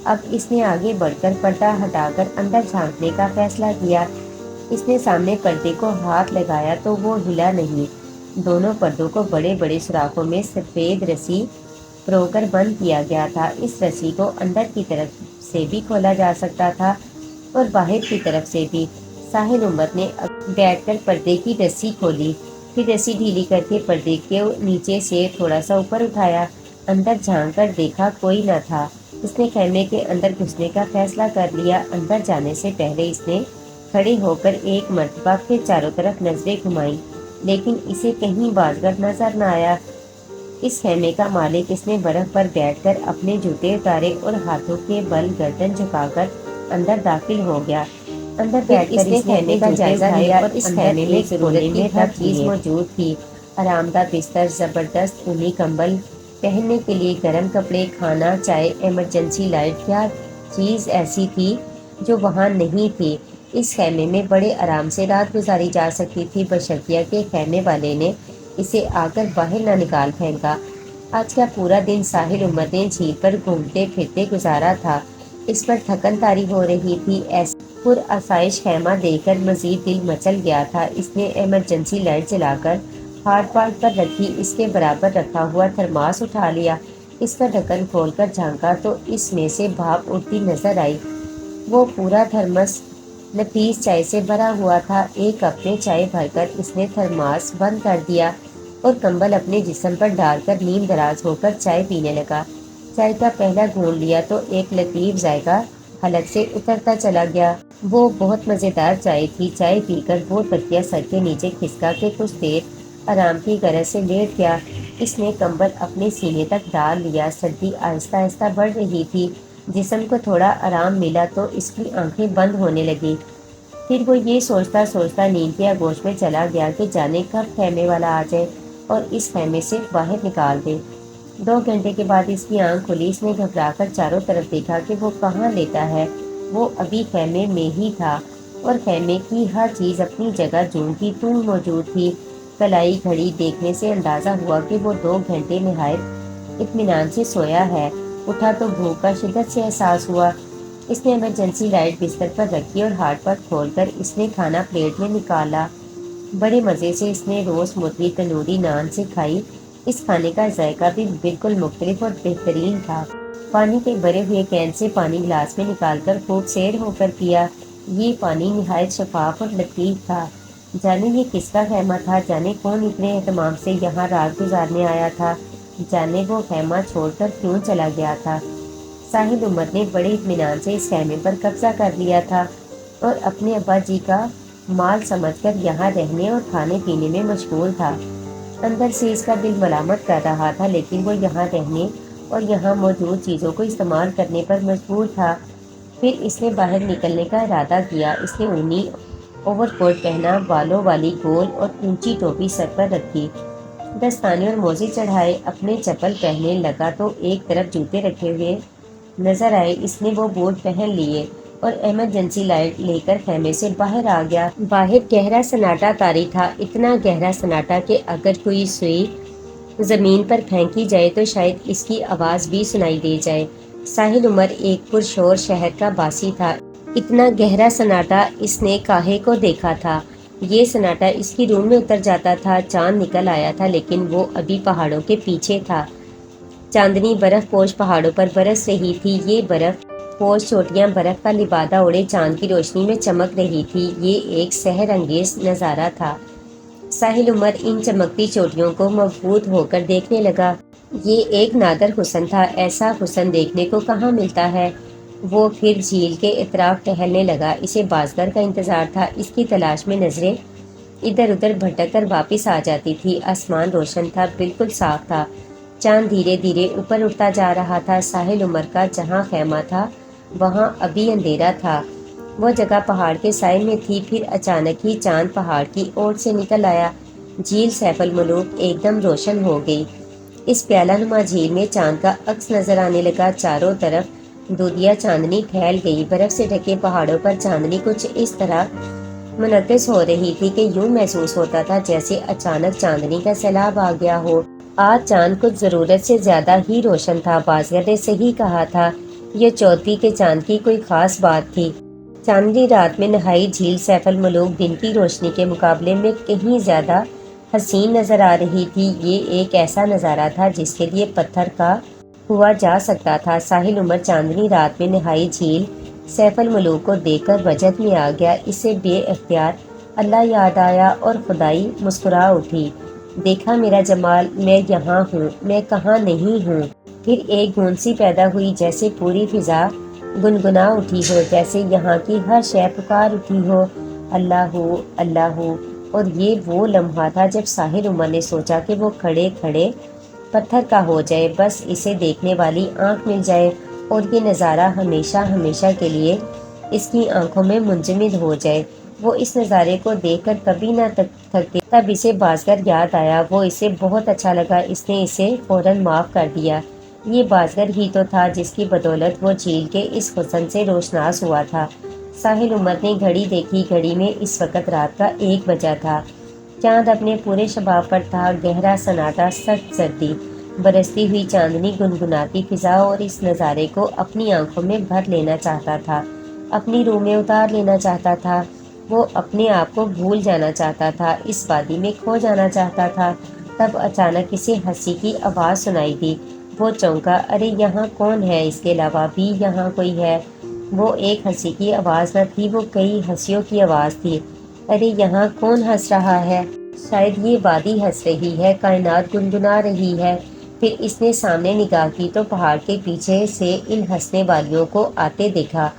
اب اس نے آگے بڑھ کر پردہ ہٹا کر اندر جھانکنے کا فیصلہ کیا۔ اس نے سامنے پردے کو ہاتھ لگایا تو وہ ہلا نہیں۔ دونوں پردوں کو بڑے بڑے سوراخوں میں سفید رسی پرو کر بند کیا گیا تھا۔ اس رسی کو اندر کی طرف سے بھی کھولا جا سکتا تھا اور باہر کی طرف سے بھی۔ ساحل عمر نے بیٹھ کر پردے کی رسی کھولی، پھر رسی ڈھیلی کر کے پردے کے نیچے سے تھوڑا سا اوپر اٹھایا۔ اندر جھانک کر دیکھا، کوئی نہ تھا۔ اس نے خیمے کے اندر گھسنے کا فیصلہ کر لیا۔ اندر جانے سے پہلے اس نے کھڑے ہو کر ایک مرتبہ پھر چاروں طرف نظریں گھمائیں، لیکن اسے کہیں بازگر نظر نہ آیا۔ اس خیمے کا مالک اس نے برف پر بیٹھ کر اپنے جوتے اتارے اور ہاتھوں کے بل گردن جھکا کر اندر داخل ہو گیا۔ اندر بیٹھ کر اس نے خیمے کا جائزہ لیا اور اس خیمے میں ضرورت کی ہر چیز موجود تھی۔ آرام دہ بستر، زبردست اونی کمبل، پہننے کے لیے گرم کپڑے، کھانا، چائے، ایمرجنسی لائٹ، کیا چیز ایسی تھی جو وہاں نہیں تھی؟ اس خیمے میں بڑے آرام سے رات گزاری جا سکتی تھی، بشرطیہ کہ خیمے والے نے اسے آ کر باہر نہ نکال پھینکا۔ آج کا پورا دن ساحل عمر نے جھیل پر گھومتے پھرتے گزارا تھا۔ اس پر تھکن طاری ہو رہی تھی۔ ایسا پرآسائش خیمہ دیکھ کر مزید دل مچل گیا تھا۔ اس نے ایمرجنسی لائٹ جلا کر ہارڈ پارٹ پر رکھی، اس کے برابر رکھا ہوا تھرماس اٹھا لیا، اس کا ڈھکن کھول کر جھانکا تو اس میں سے بھاپ اڑتی نظر آئی۔ وہ پورا تھرمس نفیس چائے سے بھرا ہوا تھا۔ ایک کپ میں چائے بھر کر اس نے تھرماس بند کر دیا اور کمبل اپنے جسم پر ڈال کر نیم دراز ہو کر چائے پینے لگا۔ چائے کا پہلا گھونٹ لیا تو ایک لطیف ذائقہ حلق سے اترتا چلا گیا۔ وہ بہت مزیدار چائے تھی۔ چائے پی کر وہ تکیہ سر کے نیچے کھسکا کے کچھ دیر آرام کی غرض سے لیٹ گیا۔ اس نے کمبل اپنے سینے تک ڈال لیا۔ سردی آہستہ آہستہ بڑھ رہی تھی۔ جسم کو تھوڑا آرام ملا تو اس کی آنکھیں بند ہونے لگیں۔ پھر وہ یہ سوچتا سوچتا نیند کے آغوش میں چلا گیا کہ جانے کب خیمے والا آ جائے اور اس خیمے سے باہر نکال دے۔ 2 گھنٹے کے بعد اس کی آنکھ کھلی۔ اس نے گھبرا کر چاروں طرف دیکھا کہ وہ کہاں لیٹا ہے۔ وہ ابھی خیمے میں ہی تھا اور خیمے کی ہر چیز اپنی جگہ جوں کی توں موجود تھی۔ کلائی گھڑی دیکھنے سے اندازہ ہوا کہ وہ 2 گھنٹے نہایت اطمینان سے سویا ہے۔ اٹھا تو بھوک کا شدت سے احساس ہوا۔ اس نے ایمرجنسی لائٹ بستر پر رکھی اور ہارڈ پٹ کھول کر اس نے کھانا پلیٹ میں نکالا۔ بڑے مزے سے اس نے روز مرغی تندوری نان سے کھائی۔ اس کھانے کا ذائقہ بھی بالکل مختلف اور بہترین تھا۔ پانی کے بھرے ہوئے کین سے پانی گلاس میں نکال کر خوب سیر ہو کر پیا۔ یہ پانی نہایت شفاف اور لطیف تھا۔ جانے یہ کس کا خیمہ تھا؟ جانے کون اتنے اہتمام سے یہاں رات گزارنے آیا تھا؟ جانے وہ خیمہ چھوڑ کر کیوں چلا گیا تھا؟ ساحل عمر نے بڑے اطمینان سے اس خیمے پر قبضہ کر لیا تھا اور اپنے ابا جی کا مال سمجھ کر یہاں رہنے اور کھانے پینے میں مشغول تھا۔ اندر سے اس کا دل ملامت کر رہا تھا، لیکن وہ یہاں رہنے اور یہاں موجود چیزوں کو استعمال کرنے پر مجبور تھا۔ پھر اس نے باہر نکلنے کا ارادہ کیا۔ اس نے اونی اوور کوٹ پہنا، بالوں والی گول اور اونچی ٹوپی سر پر رکھی، دستانے اور موزے چڑھائے، اپنے چپل پہننے لگا تو ایک طرف جوتے رکھے ہوئے نظر آئے۔ اس نے وہ بوٹ پہن لیے اور ایمرجنسی لائٹ لے کر خیمے سے باہر آ گیا۔ باہر گہرا سناٹا طاری تھا، اتنا گہرا سناٹا کہ اگر کوئی سوئی زمین پر پھینکی جائے تو شاید اس کی آواز بھی سنائی دے جائے۔ ساحل عمر ایک پرشور شہر کا باسی تھا۔ اتنا گہرا سناٹا اس نے کاہے کو دیکھا تھا؟ یہ سناٹا اس کی روح میں اتر جاتا تھا۔ چاند نکل آیا تھا لیکن وہ ابھی پہاڑوں کے پیچھے تھا۔ چاندنی برف پوش پہاڑوں پر برس رہی تھی۔ یہ برف پوش چوٹیاں برف کا لبادہ اوڑھے چاند کی روشنی میں چمک رہی تھی۔ یہ ایک سحر انگیز نظارہ تھا۔ ساحل عمر ان چمکتی چوٹیوں کو مبہوت ہو کر دیکھنے لگا۔ یہ ایک نادر حسن تھا، ایسا حسن دیکھنے کو کہاں ملتا ہے۔ وہ پھر جھیل کے اطراف ٹہلنے لگا۔ اسے بازگر کا انتظار تھا۔ اس کی تلاش میں نظریں ادھر ادھر بھٹک کر واپس آ جاتی تھی۔ آسمان روشن تھا، بالکل صاف تھا۔ چاند دھیرے دھیرے اوپر اٹھتا جا رہا تھا۔ ساحل عمر کا جہاں خیمہ تھا وہاں ابھی اندھیرا تھا۔ وہ جگہ پہاڑ کے سائے میں تھی۔ پھر اچانک ہی چاند پہاڑ کی اوٹ سے نکل آیا۔ جھیل سیف الملوک ایک دم روشن ہو گئی۔ اس پیالہ نما جھیل میں چاند کا عکس نظر آنے لگا۔ چاروں طرف دودیا چاندنی پھیل گئی۔ برف سے ڈھکے پہاڑوں پر چاندنی کچھ اس طرح منعکس ہو رہی تھی کہ یوں محسوس ہوتا تھا جیسے اچانک چاندنی کا سیلاب آ گیا ہو۔ آج چاند کچھ ضرورت سے زیادہ ہی روشن تھا۔ بازگر نے صحیح کہا تھا، یہ چودھری کے چاند کی کوئی خاص بات تھی۔ چاندنی رات میں نہائی جھیل سیف الملوک دن کی روشنی کے مقابلے میں کہیں زیادہ حسین نظر آ رہی تھی۔ یہ ایک ایسا نظارہ تھا جس کے لیے پتھر کا ہوا جا سکتا تھا۔ ساحل عمر چاندنی رات میں نہائی جھیل سیف الملوک کو دیکھ کر وجد میں آ گیا۔ اسے بے اختیار اللہ یاد آیا اور خدائی مسکرا اٹھی۔ دیکھا میرا جمال، میں یہاں ہوں، میں کہاں نہیں ہوں۔ پھر ایک گونج سی پیدا ہوئی جیسے پوری فضا گنگنا اٹھی ہو، جیسے یہاں کی ہر شے پکار اٹھی ہو، اللہ ہو، اللہ ہو۔ اور یہ وہ لمحہ تھا جب ساحل عمر نے سوچا کہ وہ کھڑے کھڑے پتھر کا ہو جائے، بس اسے دیکھنے والی آنکھ مل جائے اور یہ نظارہ ہمیشہ ہمیشہ کے لیے اس کی آنکھوں میں منجمد ہو جائے۔ وہ اس نظارے کو دیکھ کر کبھی نہ تھکتے۔ تب اسے بازگر یاد آیا۔ وہ اسے بہت اچھا لگا۔ اس نے اسے فوراً معاف کر دیا۔ یہ بازگر ہی تو تھا جس کی بدولت وہ جھیل کے اس حسن سے روشناس ہوا تھا۔ ساحل عمر نے گھڑی دیکھی۔ گھڑی میں اس وقت رات کا 1 بجا تھا۔ چاند اپنے پورے شباب پر تھا۔ گہرا سناٹا، سخت سردی، برستی ہوئی چاندنی، گنگناتی فضا، اور اس نظارے کو اپنی آنکھوں میں بھر لینا چاہتا تھا، اپنی روح میں اتار لینا چاہتا تھا۔ وہ اپنے آپ کو بھول جانا چاہتا تھا، اس وادی میں کھو جانا چاہتا تھا۔ تب اچانک اسے ہنسی کی آواز سنائی دی۔ وہ چونکا، ارے یہاں کون ہے؟ اس کے علاوہ بھی یہاں کوئی ہے؟ وہ ایک ہنسی کی آواز نہ تھی، وہ کئی ہنسیوں کی آواز تھی۔ ارے یہاں کون ہنس رہا ہے؟ شاید یہ وادی ہنس رہی ہے، کائنات گنگنا رہی ہے۔ پھر اس نے سامنے نگاہ کی تو پہاڑ کے پیچھے سے ان ہنسنے والیوں کو آتے دیکھا۔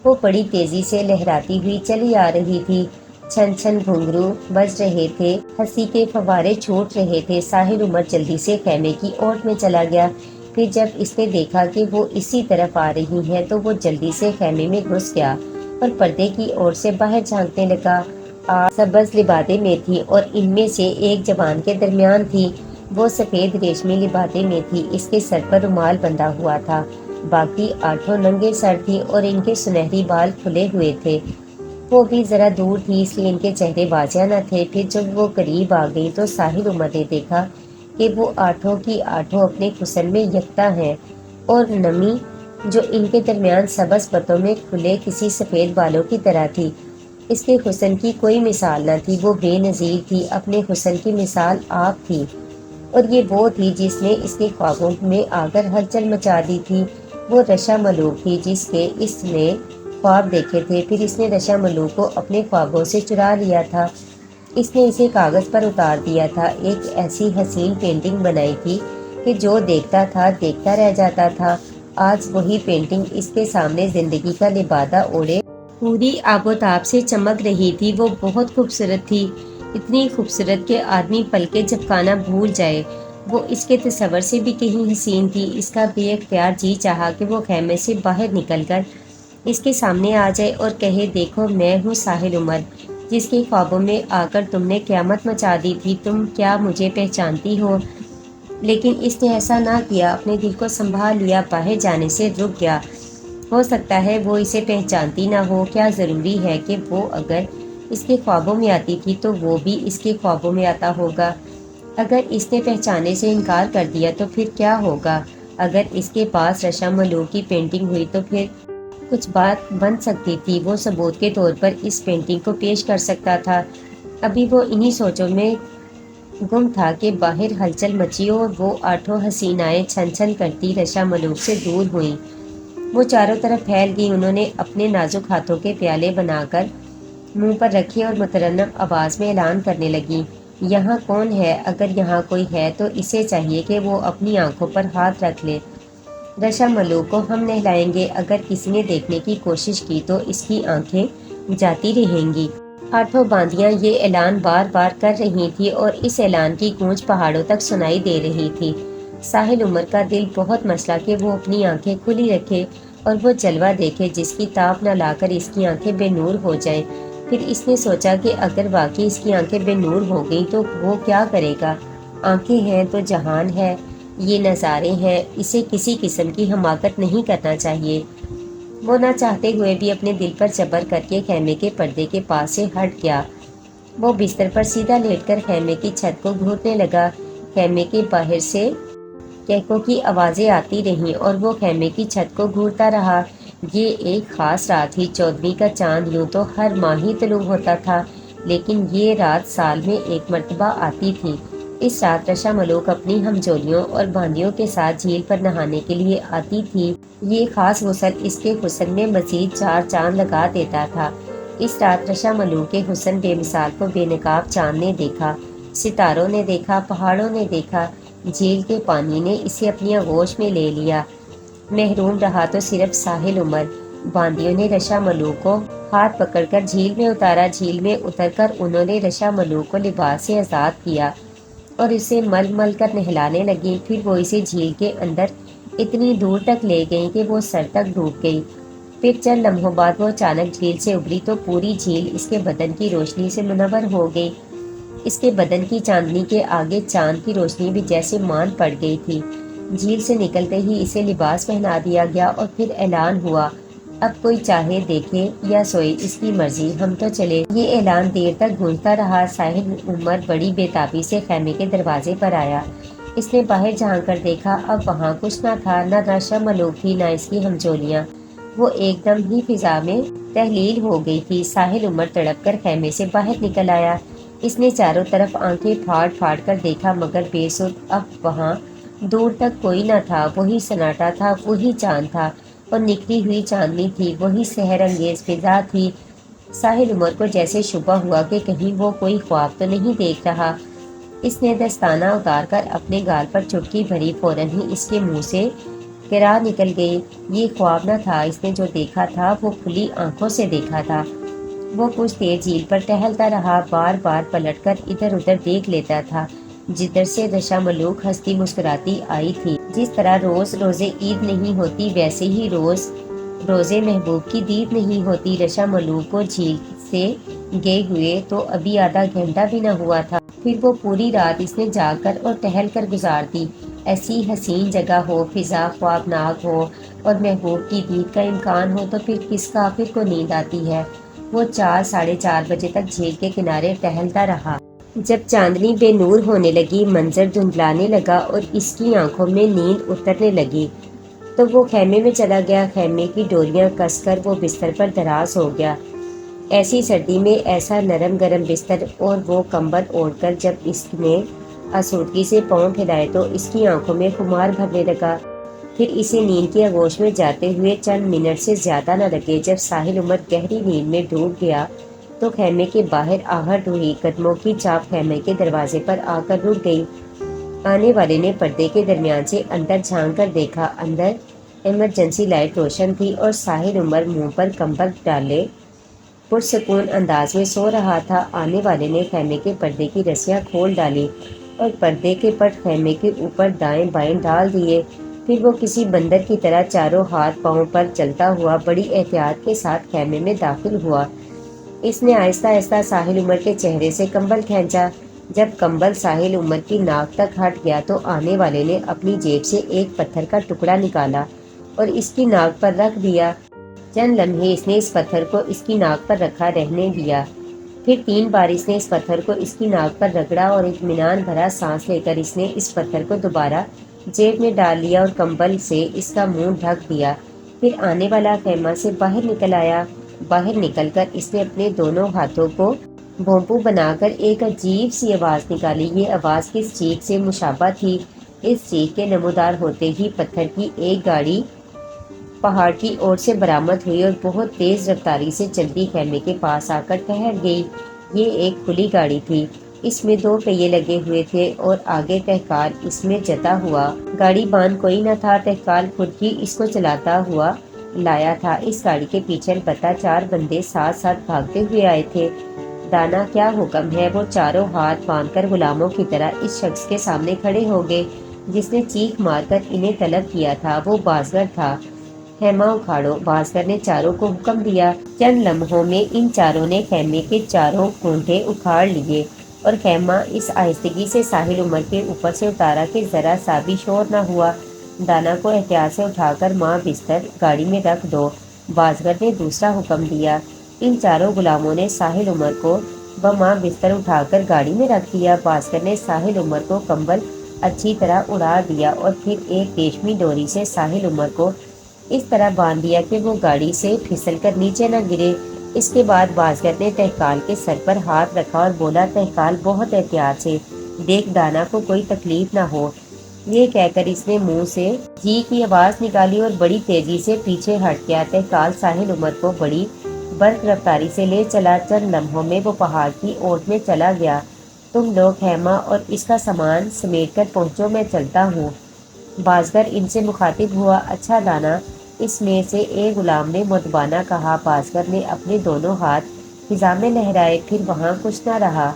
وہ بڑی تیزی سے لہراتی ہوئی چلی آ رہی تھی۔ چھن چھن گھنگرو بج رہے تھے، ہنسی کے فوارے چھوٹ رہے تھے۔ ساحل عمر جلدی سے خیمے کی اوٹ میں چلا گیا۔ پھر جب اس نے دیکھا کہ وہ اسی طرف آ رہی ہے تو وہ جلدی سے خیمے میں گھس گیا اور پردے کی اوٹ سے باہر جھانکنے لگا۔ سبز لبادیں میں تھی اور ان میں سے ایک جوان کے درمیان تھی۔ وہ سفید ریشمی لبادے میں تھی۔ اس کے سر پر رومال بندھا ہوا تھا، باقی 8 ننگے سر تھی اور ان کے سنہری بال کھلے ہوئے تھے۔ وہ بھی ذرا دور تھی اس لیے ان کے چہرے واضح نہ تھے۔ پھر جب وہ قریب آ گئی تو ساحل عمر نے دیکھا کہ وہ 8 کی 8 اپنے حسن میں یکتا ہیں، اور نمی جو ان کے درمیان سبز بتوں میں کھلے کسی سفید بالوں کی طرح تھی۔ اس کے حسن کی کوئی مثال نہ تھی، وہ بے نظیر تھی۔ اپنے حسن کی مثال آپ تھی، اور یہ وہ تھی جس نے اس کے خوابوں میں آ کر ہلچل مچا دی تھی۔ وہ رشا ملوک تھی جس کے اس نے خواب دیکھے تھے۔ پھر اس نے رشا ملوک کو اپنے خوابوں سے چرا لیا تھا۔ اس نے اسے کاغذ پر اتار دیا تھا، ایک ایسی حسین پینٹنگ بنائی تھی کہ جو دیکھتا تھا دیکھتا رہ جاتا تھا۔ آج وہی پینٹنگ اس کے سامنے زندگی کا لبادہ اوڑھے پوری آب و تاب سے چمک رہی تھی۔ وہ بہت خوبصورت تھی، اتنی خوبصورت کہ آدمی پلکیں جھپکانا بھول جائے۔ وہ اس کے تصور سے بھی کہیں حسین تھی۔ اس کا بے اختیار جی چاہا کہ وہ خیمے سے باہر نکل کر اس کے سامنے آ جائے اور کہے، دیکھو میں ہوں ساحل عمر، جس کے خوابوں میں آ کر تم نے قیامت مچا دی تھی۔ تم کیا مجھے پہچانتی ہو؟ لیکن اس نے ایسا نہ کیا، اپنے دل کو سنبھال لیا، باہر جانے سے رک گیا۔ ہو سکتا ہے وہ اسے پہچانتی نہ ہو، کیا ضروری ہے کہ وہ اگر اس کے خوابوں میں آتی تھی تو وہ بھی اس کے خوابوں میں آتا ہوگا؟ اگر اس نے پہچانے سے انکار کر دیا تو پھر کیا ہوگا؟ اگر اس کے پاس رشا ملوک کی پینٹنگ ہوئی تو پھر کچھ بات بن سکتی تھی۔ وہ ثبوت کے طور پر اس پینٹنگ کو پیش کر سکتا تھا۔ ابھی وہ انہی سوچوں میں گم تھا کہ باہر ہلچل مچی اور وہ 8 حسینائیں چھن چھن کرتی رشا ملوک سے دور ہوئیں۔ وہ چاروں طرف پھیل گئی۔ انہوں نے اپنے نازک ہاتھوں کے پیالے بنا کر منہ پر رکھے اور مترنم آواز میں اعلان کرنے لگی، یہاں کون ہے؟ اگر یہاں کوئی ہے تو اسے چاہیے کہ وہ اپنی آنکھوں پر ہاتھ رکھ لے۔ رشا ملوک کو ہم نہلائیں گے۔ اگر کسی نے دیکھنے کی کوشش کی تو اس کی آنکھیں جاتی رہیں گی۔ 8 باندیاں یہ اعلان بار بار کر رہی تھیں اور اس اعلان کی گونج پہاڑوں تک سنائی دے رہی تھی۔ ساحل عمر کا دل بہت مچلا کہ وہ اپنی آنکھیں کھلی رکھے اور وہ جلوہ دیکھے جس کی تاب نہ لا کر اس کی آنکھیں بے نور ہو جائیں۔ پھر اس نے سوچا کہ اگر واقعی اس کی آنکھیں بے نور ہو گئیں تو وہ کیا کرے گا؟ آنکھیں ہیں تو جہان ہے، یہ نظارے ہیں، اسے کسی قسم کی حماقت نہیں کرنا چاہیے۔ وہ نہ چاہتے ہوئے بھی اپنے دل پر جبر کر کے خیمے کے پردے کے پاس سے ہٹ گیا۔ وہ بستر پر سیدھا لیٹ کر خیمے کی چھت کو گھورنے لگا۔ خیمے کے باہر سے کہکوں کی آوازیں آتی رہیں اور وہ خیمے کی چھت کو گھورتا رہا۔ یہ ایک خاص رات تھی۔ 14ویں کا چاند یوں تو ہر ماہ ہی طلوع ہوتا تھا، لیکن یہ رات سال میں ایک مرتبہ آتی تھی۔ اس رات رشا ملوک اپنی ہمجولیوں اور باندیوں کے ساتھ جھیل پر نہانے کے لیے آتی تھی۔ یہ خاص غسل اس کے حسن میں مزید 4 چاند لگا دیتا تھا۔ اس رات رشا ملوک کے حسن بے مثال کو بے نقاب چاند نے دیکھا، ستاروں نے دیکھا، پہاڑوں نے دیکھا، جھیل کے پانی نے اسے اپنی آغوش میں لے لیا۔ محروم رہا تو صرف ساحل عمر۔ باندیوں نے رشا ملوک کو ہاتھ پکڑ کر جھیل میں اتارا۔ جھیل میں اتر کر انہوں نے رشا ملوک کو لباس سے آزاد کیا اور اسے مل مل کر نہلانے لگیں۔ پھر وہ اسے جھیل کے اندر اتنی دور تک لے گئیں کہ وہ سر تک ڈوب گئی۔ پھر چند لمحوں بعد وہ اچانک جھیل سے ابھری تو پوری جھیل اس کے بدن کی روشنی سے منور ہو گئی۔ اس کے بدن کی چاندنی کے آگے چاند کی روشنی بھی جیسے مان پڑ گئی تھی۔ جھیل سے نکلتے ہی اسے لباس پہنا دیا گیا اور پھر اعلان ہوا، اب کوئی چاہے دیکھے یا سوئے، اس کی مرضی، ہم تو چلے۔ یہ اعلان دیر تک گونجتا رہا۔ ساحل عمر بڑی بے تابی سے خیمے کے دروازے پر آیا۔ اس نے باہر جھانک کر دیکھا، اب وہاں کچھ نہ تھا، نہ رشا ملوک تھی، نہ اس کی ہمجولیاں۔ وہ ایک دم ہی فضا میں تحلیل ہو گئی تھی۔ ساحل عمر تڑپ کر خیمے سے باہر نکل آیا۔ اس نے چاروں طرف آنکھیں پھاڑ پھاڑ کر دیکھا مگر بے سود، اب وہاں دور تک کوئی نہ تھا۔ وہی سناٹا تھا، وہی چاند تھا اور نکلی ہوئی چاندنی تھی، وہی سحر انگیز فضا تھی۔ ساحل عمر کو جیسے شبہ ہوا کہ کہیں وہ کوئی خواب تو نہیں دیکھ رہا۔ اس نے دستانہ اتار کر اپنے گال پر چٹکی بھری، فوراً ہی اس کے منہ سے کرا نکل گئی۔ یہ خواب نہ تھا، اس نے جو دیکھا تھا وہ کھلی آنکھوں سے دیکھا تھا۔ وہ کچھ دیر جھیل پر ٹہلتا رہا، بار بار پلٹ کر ادھر ادھر دیکھ لیتا تھا جدھر سے رشا ملوک ہنستی مسکراتی آئی تھی۔ جس طرح روز روزے عید نہیں ہوتی، ویسے ہی روز روزے محبوب کی دید نہیں ہوتی۔ رشا ملوک کو جھیل سے گئے ہوئے تو ابھی آدھا گھنٹہ بھی نہ ہوا تھا، پھر وہ پوری رات اس نے جاگ کر اور ٹہل کر گزار دی۔ ایسی حسین جگہ ہو، فضا خوابناک ہو اور محبوب کی دید کا امکان ہو تو پھر کس کافر کو نیند آتی ہے؟ وہ 4 ساڑھے 4 بجے تک جھیل کے کنارے ٹہلتا رہا۔ جب چاندنی بے نور ہونے لگی، منظر دھندلانے لگا اور اس کی آنکھوں میں نیند اترنے لگی تو وہ خیمے میں چلا گیا۔ خیمے کی ڈوریاں کس کر وہ بستر پر دراز ہو گیا۔ ایسی سردی میں ایسا نرم گرم بستر اور وہ کمبل اوڑھ کر جب اس نے آسودگی سے پاؤں پھیلائے تو اس کی آنکھوں میں خمار بھرنے لگا۔ پھر اسے نیند کی آغوش میں جاتے ہوئے چند منٹ سے زیادہ نہ لگے۔ جب ساحل عمر گہری نیند میں ڈوب گیا تو خیمے کے باہر آہٹ ہوئی، قدموں کی چاپ خیمے کے دروازے پر آ کر رک گئی۔ آنے والے نے پردے کے درمیان سے اندر جھانک کر دیکھا۔ اندر ایمرجنسی لائٹ روشن تھی اور ساحل عمر منہ پر کمبل ڈالے پرسکون انداز میں سو رہا تھا۔ آنے والے نے خیمے کے پردے کی رسیاں کھول ڈالی اور پردے کے پٹ خیمے کے اوپر دائیں بائیں ڈال دیے۔ پھر وہ کسی بندر کی طرح چاروں ہاتھ پاؤں پر چلتا ہوا بڑی احتیاط کے ساتھ خیمے میں داخل ہوا۔ اس نے آہستہ آہستہ ساحل عمر کے چہرے سے کمبل کھینچا۔ جب کمبل ساحل عمر کی ناک تک ہٹ گیا تو آنے والے نے اپنی جیب سے ایک پتھر کا ٹکڑا نکالا اور اس کی ناک پر رکھ دیا۔ چند لمحے اس نے اس پتھر کو اس کی ناک پر رکھا رہنے دیا، پھر 3 بار اس نے اس پتھر کو اس کی ناک پر رگڑا اور اطمینان بھرا سانس لے کر اس نے اس پتھر کو دوبارہ جیب میں ڈال لیا اور کمبل سے اس کا منہ ڈھک دیا۔ پھر آنے والا خیمہ سے باہر نکل آیا۔ باہر نکل کر اس نے اپنے دونوں ہاتھوں کو بھونپو بنا کر ایک عجیب سی آواز نکالی۔ یہ آواز کس چیخ سے مشابہ تھی؟ اس چیخ کے نمودار ہوتے ہی پتھر کی ایک گاڑی پہاڑ کی اور سے برآمد ہوئی اور بہت تیز رفتاری سے چلتی خیمے کے پاس آ کر ٹھہر گئی۔ یہ ایک کھلی گاڑی تھی، اس میں 2 پہیے لگے ہوئے تھے اور آگے تہکال اس میں جتا ہوا۔ گاڑی بان کوئی نہ تھا، تہکال خود ہی اس کو چلاتا ہوا لایا تھا۔ اس گاڑی کے پیچھے البتہ 4 بندے ساتھ ساتھ بھاگتے ہوئے آئے تھے۔ دانا کیا حکم ہے؟ وہ چاروں ہاتھ باندھ کر غلاموں کی طرح اس شخص کے سامنے کھڑے ہو گئے۔ جس نے چیخ مار کر انہیں طلب کیا تھا وہ بازگر تھا۔ خیمہ اکھاڑو، بازگر نے چاروں کو حکم دیا۔ چند لمحوں میں ان چاروں نے خیمے کے چاروں کونٹے اکھاڑ لیے اور خیمہ اس آہستگی سے ساحل عمر کے اوپر سے اتارا کہ ذرا سا بھی شور نہ ہوا۔ دانا کو احتیاط سے اٹھا کر ماں بستر گاڑی میں رکھ دو، بازگر نے دوسرا حکم دیا۔ ان چاروں غلاموں نے ساحل عمر کو و ماں بستر اٹھا کر گاڑی میں رکھ دیا۔ بازگر نے ساحل عمر کو کمبل اچھی طرح اڑا دیا اور پھر ایک ریشمی ڈوری سے ساحل عمر کو اس طرح باندھ دیا کہ وہ گاڑی سے پھسل کر نیچے نہ گرے۔ اس کے بعد بازگر نے تہکال کے سر پر ہاتھ رکھا اور بولا، تہکال بہت احتیاط سے دیکھ دانا کو کوئی تکلیف نہ ہو۔ یہ کہہ کر اس نے منہ سے جی کی آواز نکالی اور بڑی تیزی سے پیچھے ہٹ گیا۔ تہکال ساحل عمر کو بڑی برق رفتاری سے لے چلا۔ چند لمحوں میں وہ پہاڑ کی اوٹ میں چلا گیا۔ تم لوگ خیمہ اور اس کا سامان سمیٹ کر پہنچو، میں چلتا ہوں۔ بازگر ان سے مخاطب ہوا، اچھا دانا، اس میں سے ایک غلام نے مؤدبانہ کہا۔ بازگر نے اپنے دونوں ہاتھ فضا میں لہرائے، پھر وہاں کچھ نہ رہا۔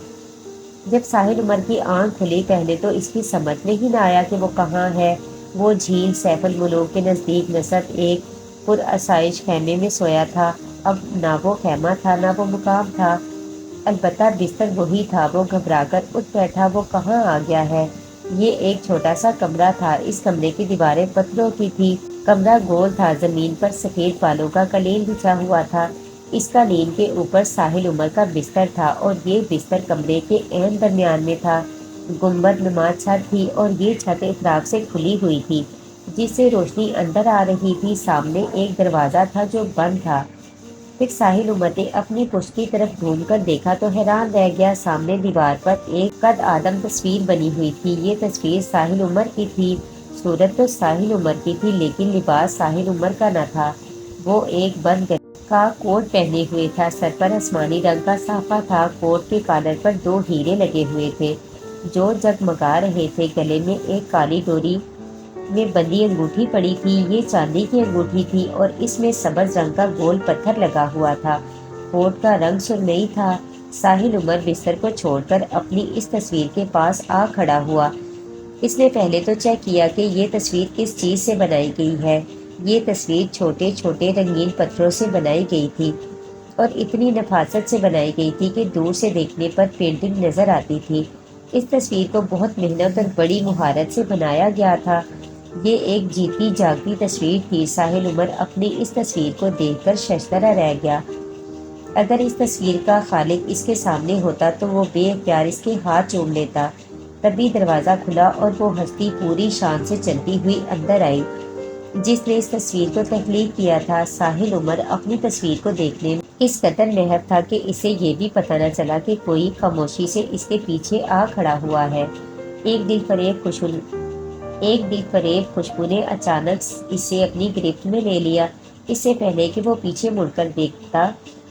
جب ساحل عمر کی آنکھ کھلی، پہلے تو اس کی سمجھ میں ہی نہ آیا کہ وہ کہاں ہے۔ وہ جھیل سیف الملوک کے نزدیک نصب ایک پرآسائش خیمے میں سویا تھا۔ اب نہ وہ خیمہ تھا نہ وہ مقام تھا، البتہ بستر وہی تھا۔ وہ گھبرا کر اٹھ بیٹھا، وہ کہاں آ گیا ہے؟ یہ ایک چھوٹا سا کمرہ تھا، اس کمرے کی دیواریں پتھروں کی تھی۔ کمرہ گول تھا، زمین پر سفید بالوں کا قلین بچھا ہوا تھا۔ اس قالین کے اوپر ساحل عمر کا بستر تھا اور یہ بستر کمرے کے عین درمیان میں تھا۔ گنبد نما چھت تھی اور یہ چھت اطراف سے کھلی ہوئی تھی جس سے روشنی اندر آ رہی تھی۔ سامنے ایک دروازہ تھا جو بند تھا۔ پھر ساحل عمر نے اپنی پشت کی طرف گھوم کر دیکھا تو حیران رہ گیا۔ سامنے دیوار پر ایک قد آدم تصویر بنی ہوئی تھی۔ یہ تصویر ساحل عمر کی تھی۔ صورت تو ساحل عمر کی تھی لیکن لباس ساحل عمر کا نہ تھا۔ وہ ایک بند گلے کا کوٹ پہنے ہوئے تھا، سر پر آسمانی رنگ کا صافہ تھا۔ کوٹ کے کالر پر 2 ہیرے لگے ہوئے تھے جو جگمگا رہے تھے۔ گلے میں ایک کالی ڈوری میں بندھی انگوٹھی پڑی تھی، یہ چاندی کی انگوٹھی تھی اور اس میں سبز رنگ کا گول پتھر لگا ہوا تھا۔ کوٹ کا رنگ سرمئی تھا۔ ساحل عمر بستر کو چھوڑ کر اپنی اس تصویر کے پاس آ کھڑا ہوا۔ اس نے پہلے تو چیک کیا کہ یہ تصویر کس چیز سے بنائی گئی ہے۔ یہ تصویر چھوٹے چھوٹے رنگین پتھروں سے بنائی گئی تھی اور اتنی نفاست سے بنائی گئی تھی کہ دور سے دیکھنے پر پینٹنگ نظر آتی تھی۔ اس تصویر کو بہت محنت اور بڑی مہارت سے بنایا گیا تھا۔ یہ ایک جیتی جاگتی تصویر تھی۔ ساحل عمر اپنی اس تصویر کو دیکھ کر ششدرہ رہ گیا۔ اگر اس تصویر کا خالق اس کے سامنے ہوتا تو وہ بے اختیار اس کے ہاتھ چوم لیتا۔ تبھی دروازہ کھلا اور وہ ہستی پوری شان سے چلتی ہوئی اندر آئی جس نے اس تصویر کو تخلیق کیا تھا۔ ساحل عمر اپنی تصویر کو دیکھنے میں اس قدر محو تھا کہ اسے یہ بھی پتہ نہ چلا کہ کوئی خاموشی سے اس کے پیچھے آ کھڑا ہوا ہے۔ ایک دل فریب خوشبو نے اچانک اسے اپنی گرفت میں لے لیا۔ اس سے پہلے کہ وہ پیچھے مڑ کر دیکھتا،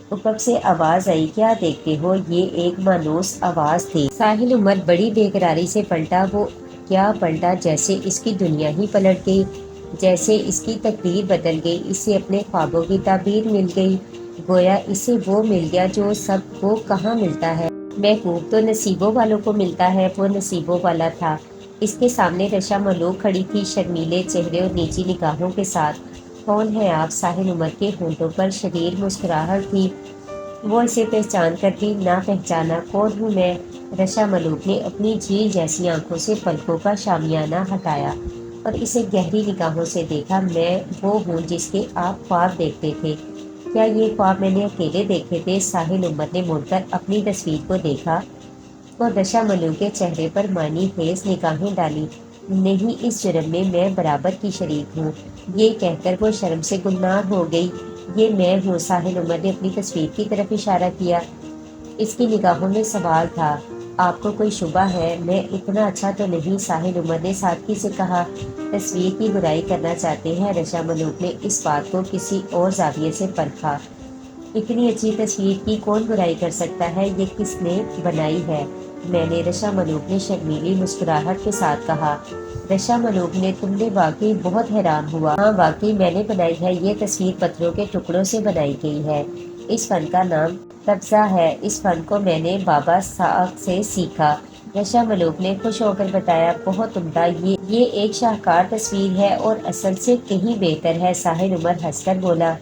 اوپر سے آواز آئی، کیا دیکھتے ہو؟ یہ ایک مانوس آواز تھی۔ ساحل عمر بڑی بے قراری سے پلٹا۔ وہ کیا پلٹا؟ جیسے اس کی دنیا ہی پلٹ گئی، جیسے اس کی تقدیر بدل گئی۔ اسے اپنے خوابوں کی تعبیر مل گئی، گویا اسے وہ مل گیا جو سب کو کہاں ملتا ہے۔ محبوب تو نصیبوں والوں کو ملتا ہے۔ وہ نصیبوں والا تھا۔ اس کے سامنے رشا ملوک کھڑی تھی، شرمیلے چہرے اور نیچی نگاہوں کے ساتھ۔ کون ہیں آپ؟ ساحل عمر کے ہونٹوں پر شریر مسکراہٹ تھی۔ وہ اسے پہچان کر بھی نہ پہچانا۔ کون ہوں میں؟ رشا ملوک نے اپنی جھیل جیسی آنکھوں سے پلکوں کا شامیانہ ہٹایا اور اسے گہری نگاہوں سے دیکھا۔ میں وہ ہوں جس کے آپ خواب دیکھتے تھے۔ کیا یہ خواب میں نے اکیلے دیکھے تھے؟ ساحل عمر نے مڑ کر اپنی تصویر کو دیکھا اور رشا ملوک کے چہرے پر معنی خیز نگاہیں ڈالی۔ نہیں، اس جرم میں میں برابر کی شریک ہوں۔ یہ کہہ کر وہ شرم سے گلنار ہو گئی۔ یہ میں ہوں۔ ساحل عمر نے اپنی تصویر کی طرف اشارہ کیا۔ اس کی نگاہوں میں سوال تھا۔ آپ کو کوئی شبہ ہے؟ میں اتنا اچھا تو نہیں، ساحل عمر نے سادگی سے کہا۔ تصویر کی برائی کرنا چاہتے ہیں؟ رشا ملوک نے اس بات کو کسی اور زاویے سے پرکھا۔ اتنی اچھی تصویر کی کون برائی کر سکتا ہے؟ یہ کس نے بنائی ہے؟ میں نے، رشا ملوک نے شرمیلی مسکراہٹ کے ساتھ کہا۔ رشا ملوک نے، تم نے واقعی بہت حیران ہوا۔ ہاں واقعی میں نے بنائی ہے۔ یہ تصویر پتھروں کے ٹکڑوں سے بنائی گئی ہے۔ اس فن کا نام تبزہ ہے۔ اس فن کو میں نے بابا صاحب سے سیکھا۔ رشا ملوک نے خوش ہو کر بتایا، بہت عمدہ، یہ ایک شاہکار تصویر ہے اور اصل سے کہیں بہتر ہے۔ ساحل عمر ہنس کر بولا،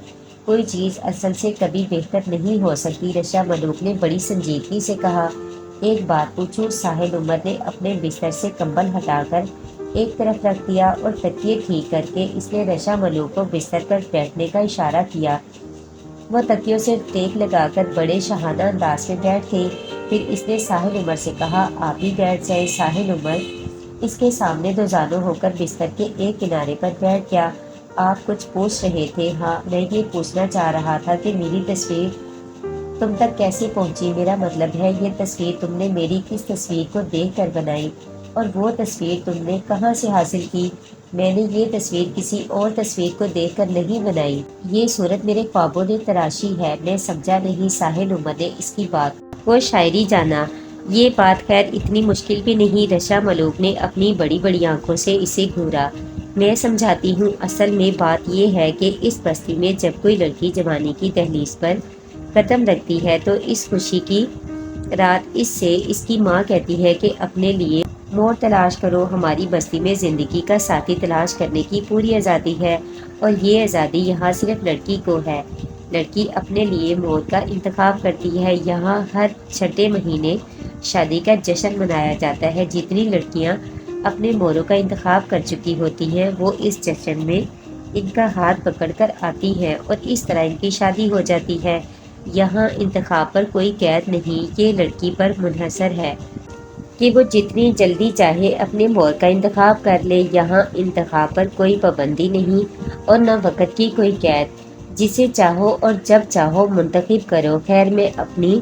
کوئی چیز اصل سے کبھی بہتر نہیں ہو سکتی۔ رشا ملوک نے بڑی سنجیدگی سے کہا، ایک بات پوچھوں؟ ساحل عمر نے اپنے بستر سے کمبل ہٹا کر ایک طرف رکھ دیا اور تکیے ٹھیک کر کے اس نے رشا ملوک کو بستر پر بیٹھنے کا اشارہ کیا۔ وہ تکیوں سے ٹیک لگا کر بڑے شاہانہ انداز میں بیٹھ گئی۔ پھر اس نے ساحل عمر سے کہا، آپ بھی بیٹھ جائیں۔ ساحل عمر اس کے سامنے دوزانوں ہو کر بستر کے ایک کنارے پر بیٹھ گیا۔ آپ کچھ پوچھ رہے تھے؟ ہاں، میں یہ پوچھنا چاہ رہا تھا کہ میری تصویر تم تک کیسے پہنچی؟ میرا مطلب ہے یہ تصویر تم نے میری کس تصویر کو دیکھ کر بنائی، اور وہ تصویر تم نے کہاں سے حاصل کی؟ میں نے یہ تصویر کسی اور تصویر کو دیکھ کر نہیں بنائی، یہ صورت میرے خوابوں نے تراشی ہے۔ میں سمجھا نہیں۔ ساحل عمر نے اس کی بات کو شاعری جانا۔ یہ بات خیر اتنی مشکل بھی نہیں۔ رشا ملوک نے اپنی بڑی بڑی آنکھوں سے اسے گھورا۔ میں سمجھاتی ہوں، اصل میں بات یہ ہے کہ اس بستی میں جب کوئی لڑکی جوانی کی دہلیز پر قدم رکھتی ہے تو اس خوشی کی رات اس سے اس کی ماں کہتی ہے کہ اپنے لیے موڑ تلاش کرو۔ ہماری بستی میں زندگی کا ساتھی تلاش کرنے کی پوری آزادی ہے، اور یہ آزادی یہاں صرف لڑکی کو ہے۔ لڑکی اپنے لیے موڑ کا انتخاب کرتی ہے۔ یہاں ہر چھٹے مہینے شادی کا جشن منایا جاتا ہے۔ جتنی لڑکیاں اپنے موڑوں کا انتخاب کر چکی ہوتی ہیں وہ اس جشن میں ان کا ہاتھ پکڑ کر آتی ہیں، اور اس طرح ان کی شادی ہو جاتی ہے۔ یہاں انتخاب پر کوئی قید نہیں، یہ لڑکی پر منحصر ہے کہ وہ جتنی جلدی چاہے اپنے موڑ کا انتخاب کر لے۔ یہاں انتخاب پر کوئی پابندی نہیں اور نہ وقت کی کوئی قید، جسے چاہو اور جب چاہو منتخب کرو۔ خیر، میں اپنی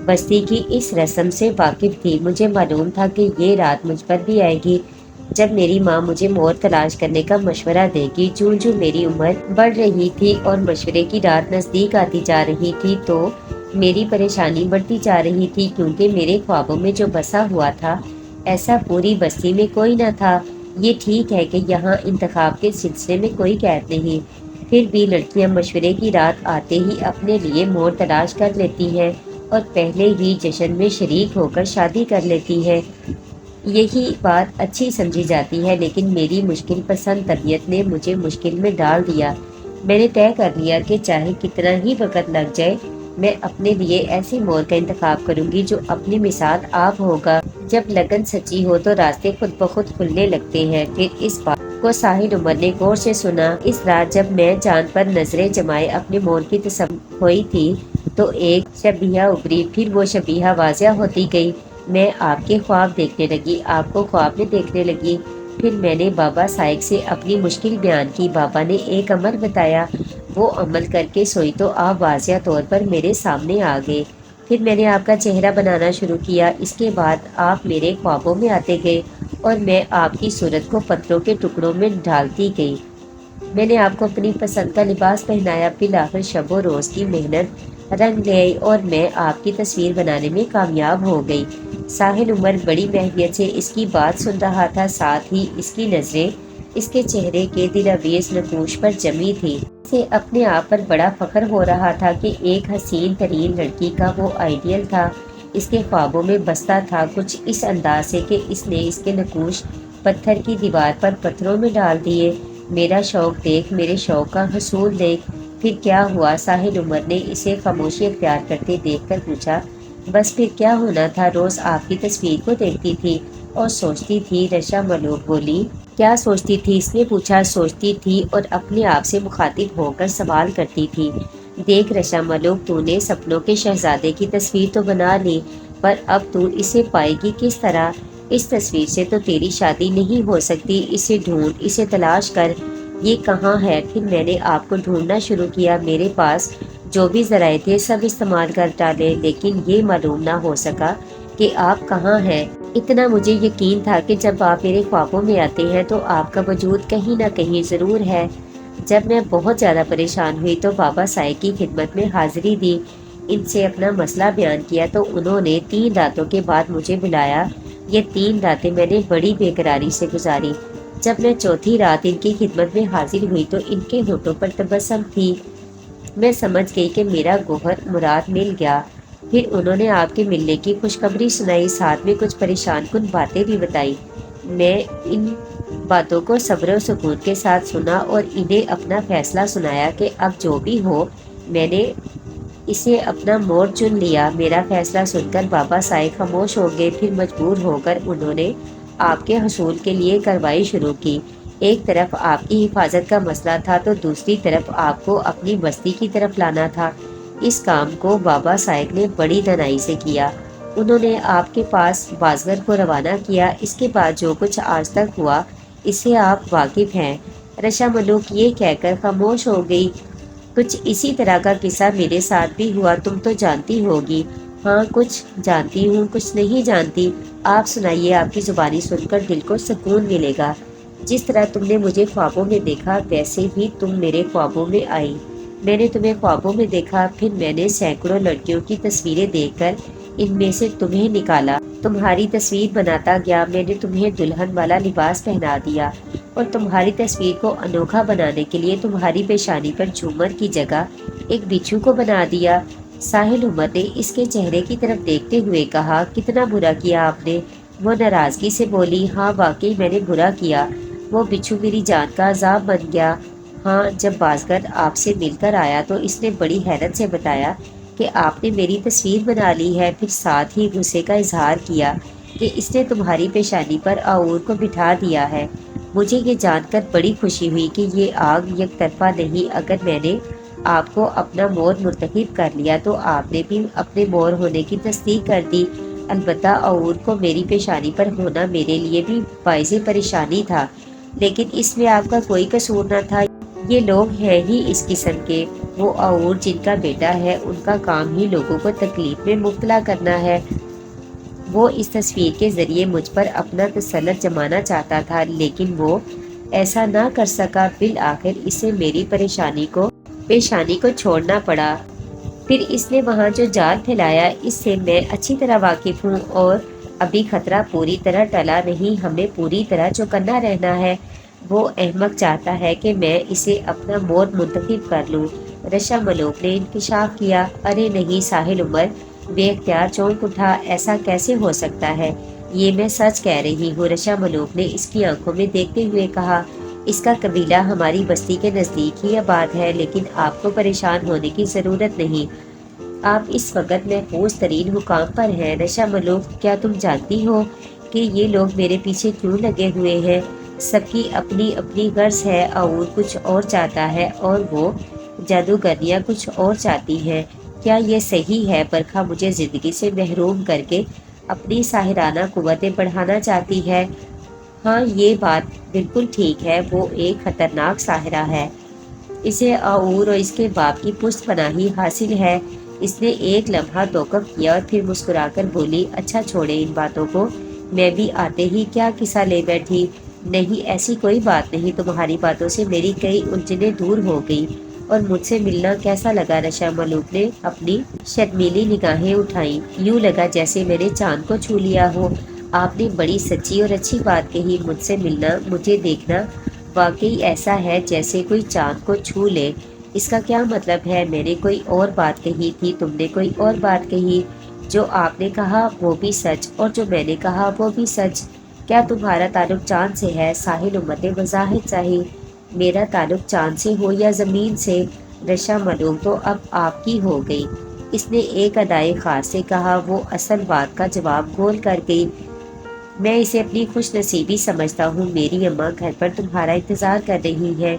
بستی کی اس رسم سے واقف تھی۔ مجھے معلوم تھا کہ یہ رات مجھ پر بھی آئے گی جب میری ماں مجھے موڑ تلاش کرنے کا مشورہ دے گی۔ جوں جوں میری عمر بڑھ رہی تھی اور مشورے کی رات نزدیک آتی جا رہی تھی تو میری پریشانی بڑھتی جا رہی تھی، کیونکہ میرے خوابوں میں جو بسا ہوا تھا ایسا پوری بستی میں کوئی نہ تھا۔ یہ ٹھیک ہے کہ یہاں انتخاب کے سلسلے میں کوئی قید نہیں، پھر بھی لڑکیاں مشورے کی رات آتے ہی اپنے لیے موڑ تلاش کر لیتی ہیں اور پہلے ہی جشن میں شریک ہو کر شادی کر لیتی ہیں۔ یہی بات اچھی سمجھی جاتی ہے، لیکن میری مشکل پسند طبیعت نے مجھے مشکل میں ڈال دیا۔ میں نے طے کر لیا کہ چاہے کتنا ہی وقت لگ جائے، میں اپنے لیے ایسی موڑ کا انتخاب کروں گی جو اپنی مثال آپ ہوگا۔ جب لگن سچی ہو تو راستے خود بخود کھلنے لگتے ہیں۔ پھر اس بات کو ساحل عمر نے غور سے سنا۔ اس رات جب میں چاند پر نظریں جمائے اپنے موڑ کی تصور ہوئی تھی تو ایک شبیہہ ابھری، پھر وہ شبیہہ واضح ہوتی گئی۔ میں آپ کے خواب دیکھنے لگی، آپ کو خواب میں دیکھنے لگی۔ پھر میں نے بابا سائق سے اپنی مشکل بیان کی۔ بابا نے ایک عمل بتایا، وہ عمل کر کے سوئی تو آپ واضح طور پر میرے سامنے آ گئے۔ پھر میں نے آپ کا چہرہ بنانا شروع کیا۔ اس کے بعد آپ میرے خوابوں میں آتے گئے اور میں آپ کی صورت کو پتھروں کے ٹکڑوں میں ڈھالتی گئی۔ میں نے آپ کو اپنی پسند کا لباس پہنایا۔ بالآخر شب و روز کی محنت رنگ لے آئی اور میں آپ کی تصویر بنانے میں کامیاب ہو گئی۔ ساحل عمر بڑی محنت سے اس کی بات سن رہا تھا، ساتھ ہی اس کی نظریں اس کے چہرے کے دلآویز نقوش پر جمی تھی۔ اسے اپنے آپ پر بڑا فخر ہو رہا تھا کہ ایک حسین ترین لڑکی کا وہ آئیڈیل تھا اس کے خوابوں میں بستا تھا، کچھ اس انداز سے کہ اس نے اس کے نقوش پتھر کی دیوار پر پتھروں میں ڈال دیے۔ میرا شوق دیکھ، میرے شوق کا حصول دیکھ۔ پھر کیا ہوا؟ ساحل عمر نے اسے خاموشی اختیار کرتے دیکھ کر پوچھا۔ بس پھر کیا ہونا تھا؟ روز آپ کی تصویر کو دیکھتی تھی اور سوچتی تھی۔ رشا ملوک بولی۔ کیا سوچتی تھی؟ اس نے پوچھا۔ سوچتی تھی اور اپنے آپ سے مخاطب ہو کر سوال کرتی تھی۔ دیکھ رشا ملوک، تو نے سپنوں کے شہزادے کی تصویر تو بنا لی، پر اب تو اسے پائے گی کس طرح؟ اس تصویر سے تو تیری شادی نہیں ہو سکتی۔ اسے ڈھونڈ، اسے تلاش کر، یہ کہاں ہے؟ پھر میں نے آپ کو ڈھونڈنا شروع کیا۔ میرے پاس جو بھی ذرائع تھے سب استعمال کر ڈالے، لیکن یہ معلوم نہ ہو سکا کہ آپ کہاں ہیں۔ اتنا مجھے یقین تھا کہ جب آپ میرے خوابوں میں آتے ہیں تو آپ کا وجود کہیں نہ کہیں ضرور ہے۔ جب میں بہت زیادہ پریشان ہوئی تو بابا سائق کی خدمت میں حاضری دی، ان سے اپنا مسئلہ بیان کیا تو انہوں نے 3 راتوں کے بعد مجھے بلایا۔ یہ 3 راتیں میں نے بڑی بے قراری سے گزاری۔ جب میں چوتھی رات ان کی خدمت میں حاضر ہوئی تو ان کے ہونٹوں پر تبسم تھی۔ میں سمجھ گئی کہ میرا گوہر مراد مل گیا۔ پھر انہوں نے آپ کے ملنے کی خوشخبری سنائی، ساتھ میں کچھ پریشان کن باتیں بھی بتائی۔ میں ان باتوں کو صبر و سکون کے ساتھ سنا اور انہیں اپنا فیصلہ سنایا کہ اب جو بھی ہو میں نے اسے اپنا موڑ چن لیا۔ میرا فیصلہ سن کر بابا صاحب خاموش ہو گئے، پھر مجبور ہو کر انہوں نے آپ کے حصول کے لیے کارروائی شروع کی۔ ایک طرف آپ کی حفاظت کا مسئلہ تھا تو دوسری طرف آپ کو اپنی بستی کی طرف لانا تھا۔ اس کام کو بابا صاحب نے بڑی دانائی سے کیا۔ انہوں نے آپ کے پاس بازگر کو روانہ کیا۔ اس کے بعد جو کچھ آج تک ہوا اس سے آپ واقف ہیں۔ رشا ملوک یہ کہہ کر خاموش ہو گئی۔ کچھ اسی طرح کا قصہ میرے ساتھ بھی ہوا، تم تو جانتی ہوگی۔ ہاں کچھ جانتی ہوں، کچھ نہیں جانتی۔ آپ سنائیے، آپ کی زبانی سن کر دل کو سکون ملے گا۔ جس طرح تم نے مجھے خوابوں میں دیکھا ویسے ہی تم میرے خوابوں میں آئی۔ میں نے تمہیں خوابوں میں دیکھا، پھر میں نے سینکڑوں لڑکیوں کی تصویریں دیکھ کر ان میں سے تمہیں نکالا، تمہاری تصویر بناتا گیا۔ میں نے تمہیں دلہن والا لباس پہنا دیا اور تمہاری تصویر کو انوکھا بنانے کے لیے تمہاری پیشانی پر جھومر کی جگہ ایک بچھو کو بنا دیا۔ ساحل عمر نے اس کے چہرے کی طرف دیکھتے ہوئے کہا، کتنا برا کیا آپ نے؟ وہ ناراضگی سے بولی، ہاں واقعی میں نے برا کیا، وہ بچھو میری جان کا عذاب بن گیا۔ ہاں جب بازگر آپ سے مل کر آیا تو اس نے بڑی حیرت سے بتایا کہ آپ نے میری تصویر بنا لی ہے، پھر ساتھ ہی غصے کا اظہار کیا کہ اس نے تمہاری پیشانی پر آؤر کو بٹھا دیا ہے۔ مجھے یہ جان کر بڑی خوشی ہوئی کہ یہ آگ یک طرفہ نہیں۔ اگر میں نے آپ کو اپنا مور منتخب کر لیا تو آپ نے بھی اپنے مور ہونے کی تصدیق کر دی۔ البتہ آؤر کو میری پیشانی پر ہونا میرے لیے بھی باعث پریشانی تھا، لیکن اس میں آپ کا کوئی قصور نہ تھا۔ یہ لوگ ہیں ہی اس قسم کے، وہ آؤر جن کا بیٹا ہے ان کا کام ہی لوگوں کو تکلیف میں مبتلا کرنا ہے۔ وہ اس تصویر کے ذریعے مجھ پر اپنا تسلط جمانا چاہتا تھا، لیکن وہ ایسا نہ کر سکا۔ بالآخر اسے میری پیشانی کو چھوڑنا پڑا۔ پھر اس نے وہاں جو جال پھیلایا اس سے میں اچھی طرح واقف ہوں، اور ابھی خطرہ پوری طرح ٹلا نہیں، ہمیں پوری طرح چوکنا رہنا ہے۔ وہ احمق چاہتا ہے کہ میں اسے اپنا مور منتخب کر لوں۔ رشا ملوک نے انکشاف کیا، ارے نہیں ساحل عمر بے اختیار چونک اٹھا، ایسا کیسے ہو سکتا ہے؟ یہ میں سچ کہہ رہی ہوں، رشا ملوک نے اس کی آنکھوں میں دیکھتے ہوئے کہا۔ اس کا قبیلہ ہماری بستی کے نزدیک ہی آباد ہے، لیکن آپ کو پریشان ہونے کی ضرورت نہیں، آپ اس وقت محفوظ ترین مقام پر ہیں۔ رشا ملوک، کیا تم جانتی ہو کہ یہ لوگ میرے پیچھے کیوں لگے ہوئے ہیں؟ سب کی اپنی اپنی غرض ہے، اور کچھ اور چاہتا ہے اور وہ جادوگرنیاں کچھ اور چاہتی ہیں۔ کیا یہ صحیح ہے؟ برکھا مجھے زندگی سے محروم کر کے اپنی ساحرانہ قوتیں بڑھانا چاہتی ہے۔ ہاں یہ بات بالکل ٹھیک ہے، وہ ایک خطرناک ساحرہ ہے، اسے آؤر اور اس کے باپ کی پشت پناہی حاصل ہے۔ اس نے ایک لمحہ توقف کیا اور پھر مسکرا کر بولی، اچھا چھوڑے ان باتوں کو، میں بھی آتے ہی کیا قصہ لے بیٹھی۔ نہیں ایسی کوئی بات نہیں، تمہاری باتوں سے میری کئی الجھنیں دور ہو گئی۔ اور مجھ سے ملنا کیسا لگا؟ رشا ملوک نے اپنی شرمیلی نگاہیں اٹھائیں، یوں لگا جیسے میں نے چاند کو چھو لیا ہو۔ آپ نے بڑی سچی اور اچھی بات کہی، مجھ سے ملنا، مجھے دیکھنا واقعی ایسا ہے جیسے کوئی چاند کو چھو لے۔ اس کا کیا مطلب ہے؟ میں نے کوئی اور بات کہی تھی، تم نے کوئی اور بات کہی۔ جو آپ نے کہا وہ بھی سچ، اور جو میں نے کہا وہ بھی سچ۔ کیا تمہارا تعلق چاند سے ہے؟ ساحل عمر نے وضاحت چاہی۔ میرا تعلق چاند سے ہو یا زمین سے، رشا ملوک تو اب آپ کی ہو گئی، اس نے ایک ادائے خاص سے کہا۔ وہ اصل بات کا جواب گول کر گئی، میں اسے اپنی خوش نصیبی سمجھتا ہوں، میری اماں گھر پر تمہارا انتظار کر رہی ہیں۔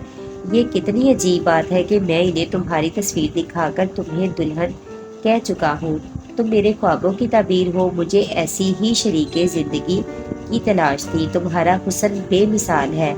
یہ کتنی عجیب بات ہے کہ میں انہیں تمہاری تصویر دکھا کر تمہیں دلہن کہہ چکا ہوں، تم میرے خوابوں کی تعبیر ہو۔ مجھے ایسی ہی شریک زندگی کی تلاش تھی، تمہارا حسن بے مثال ہے۔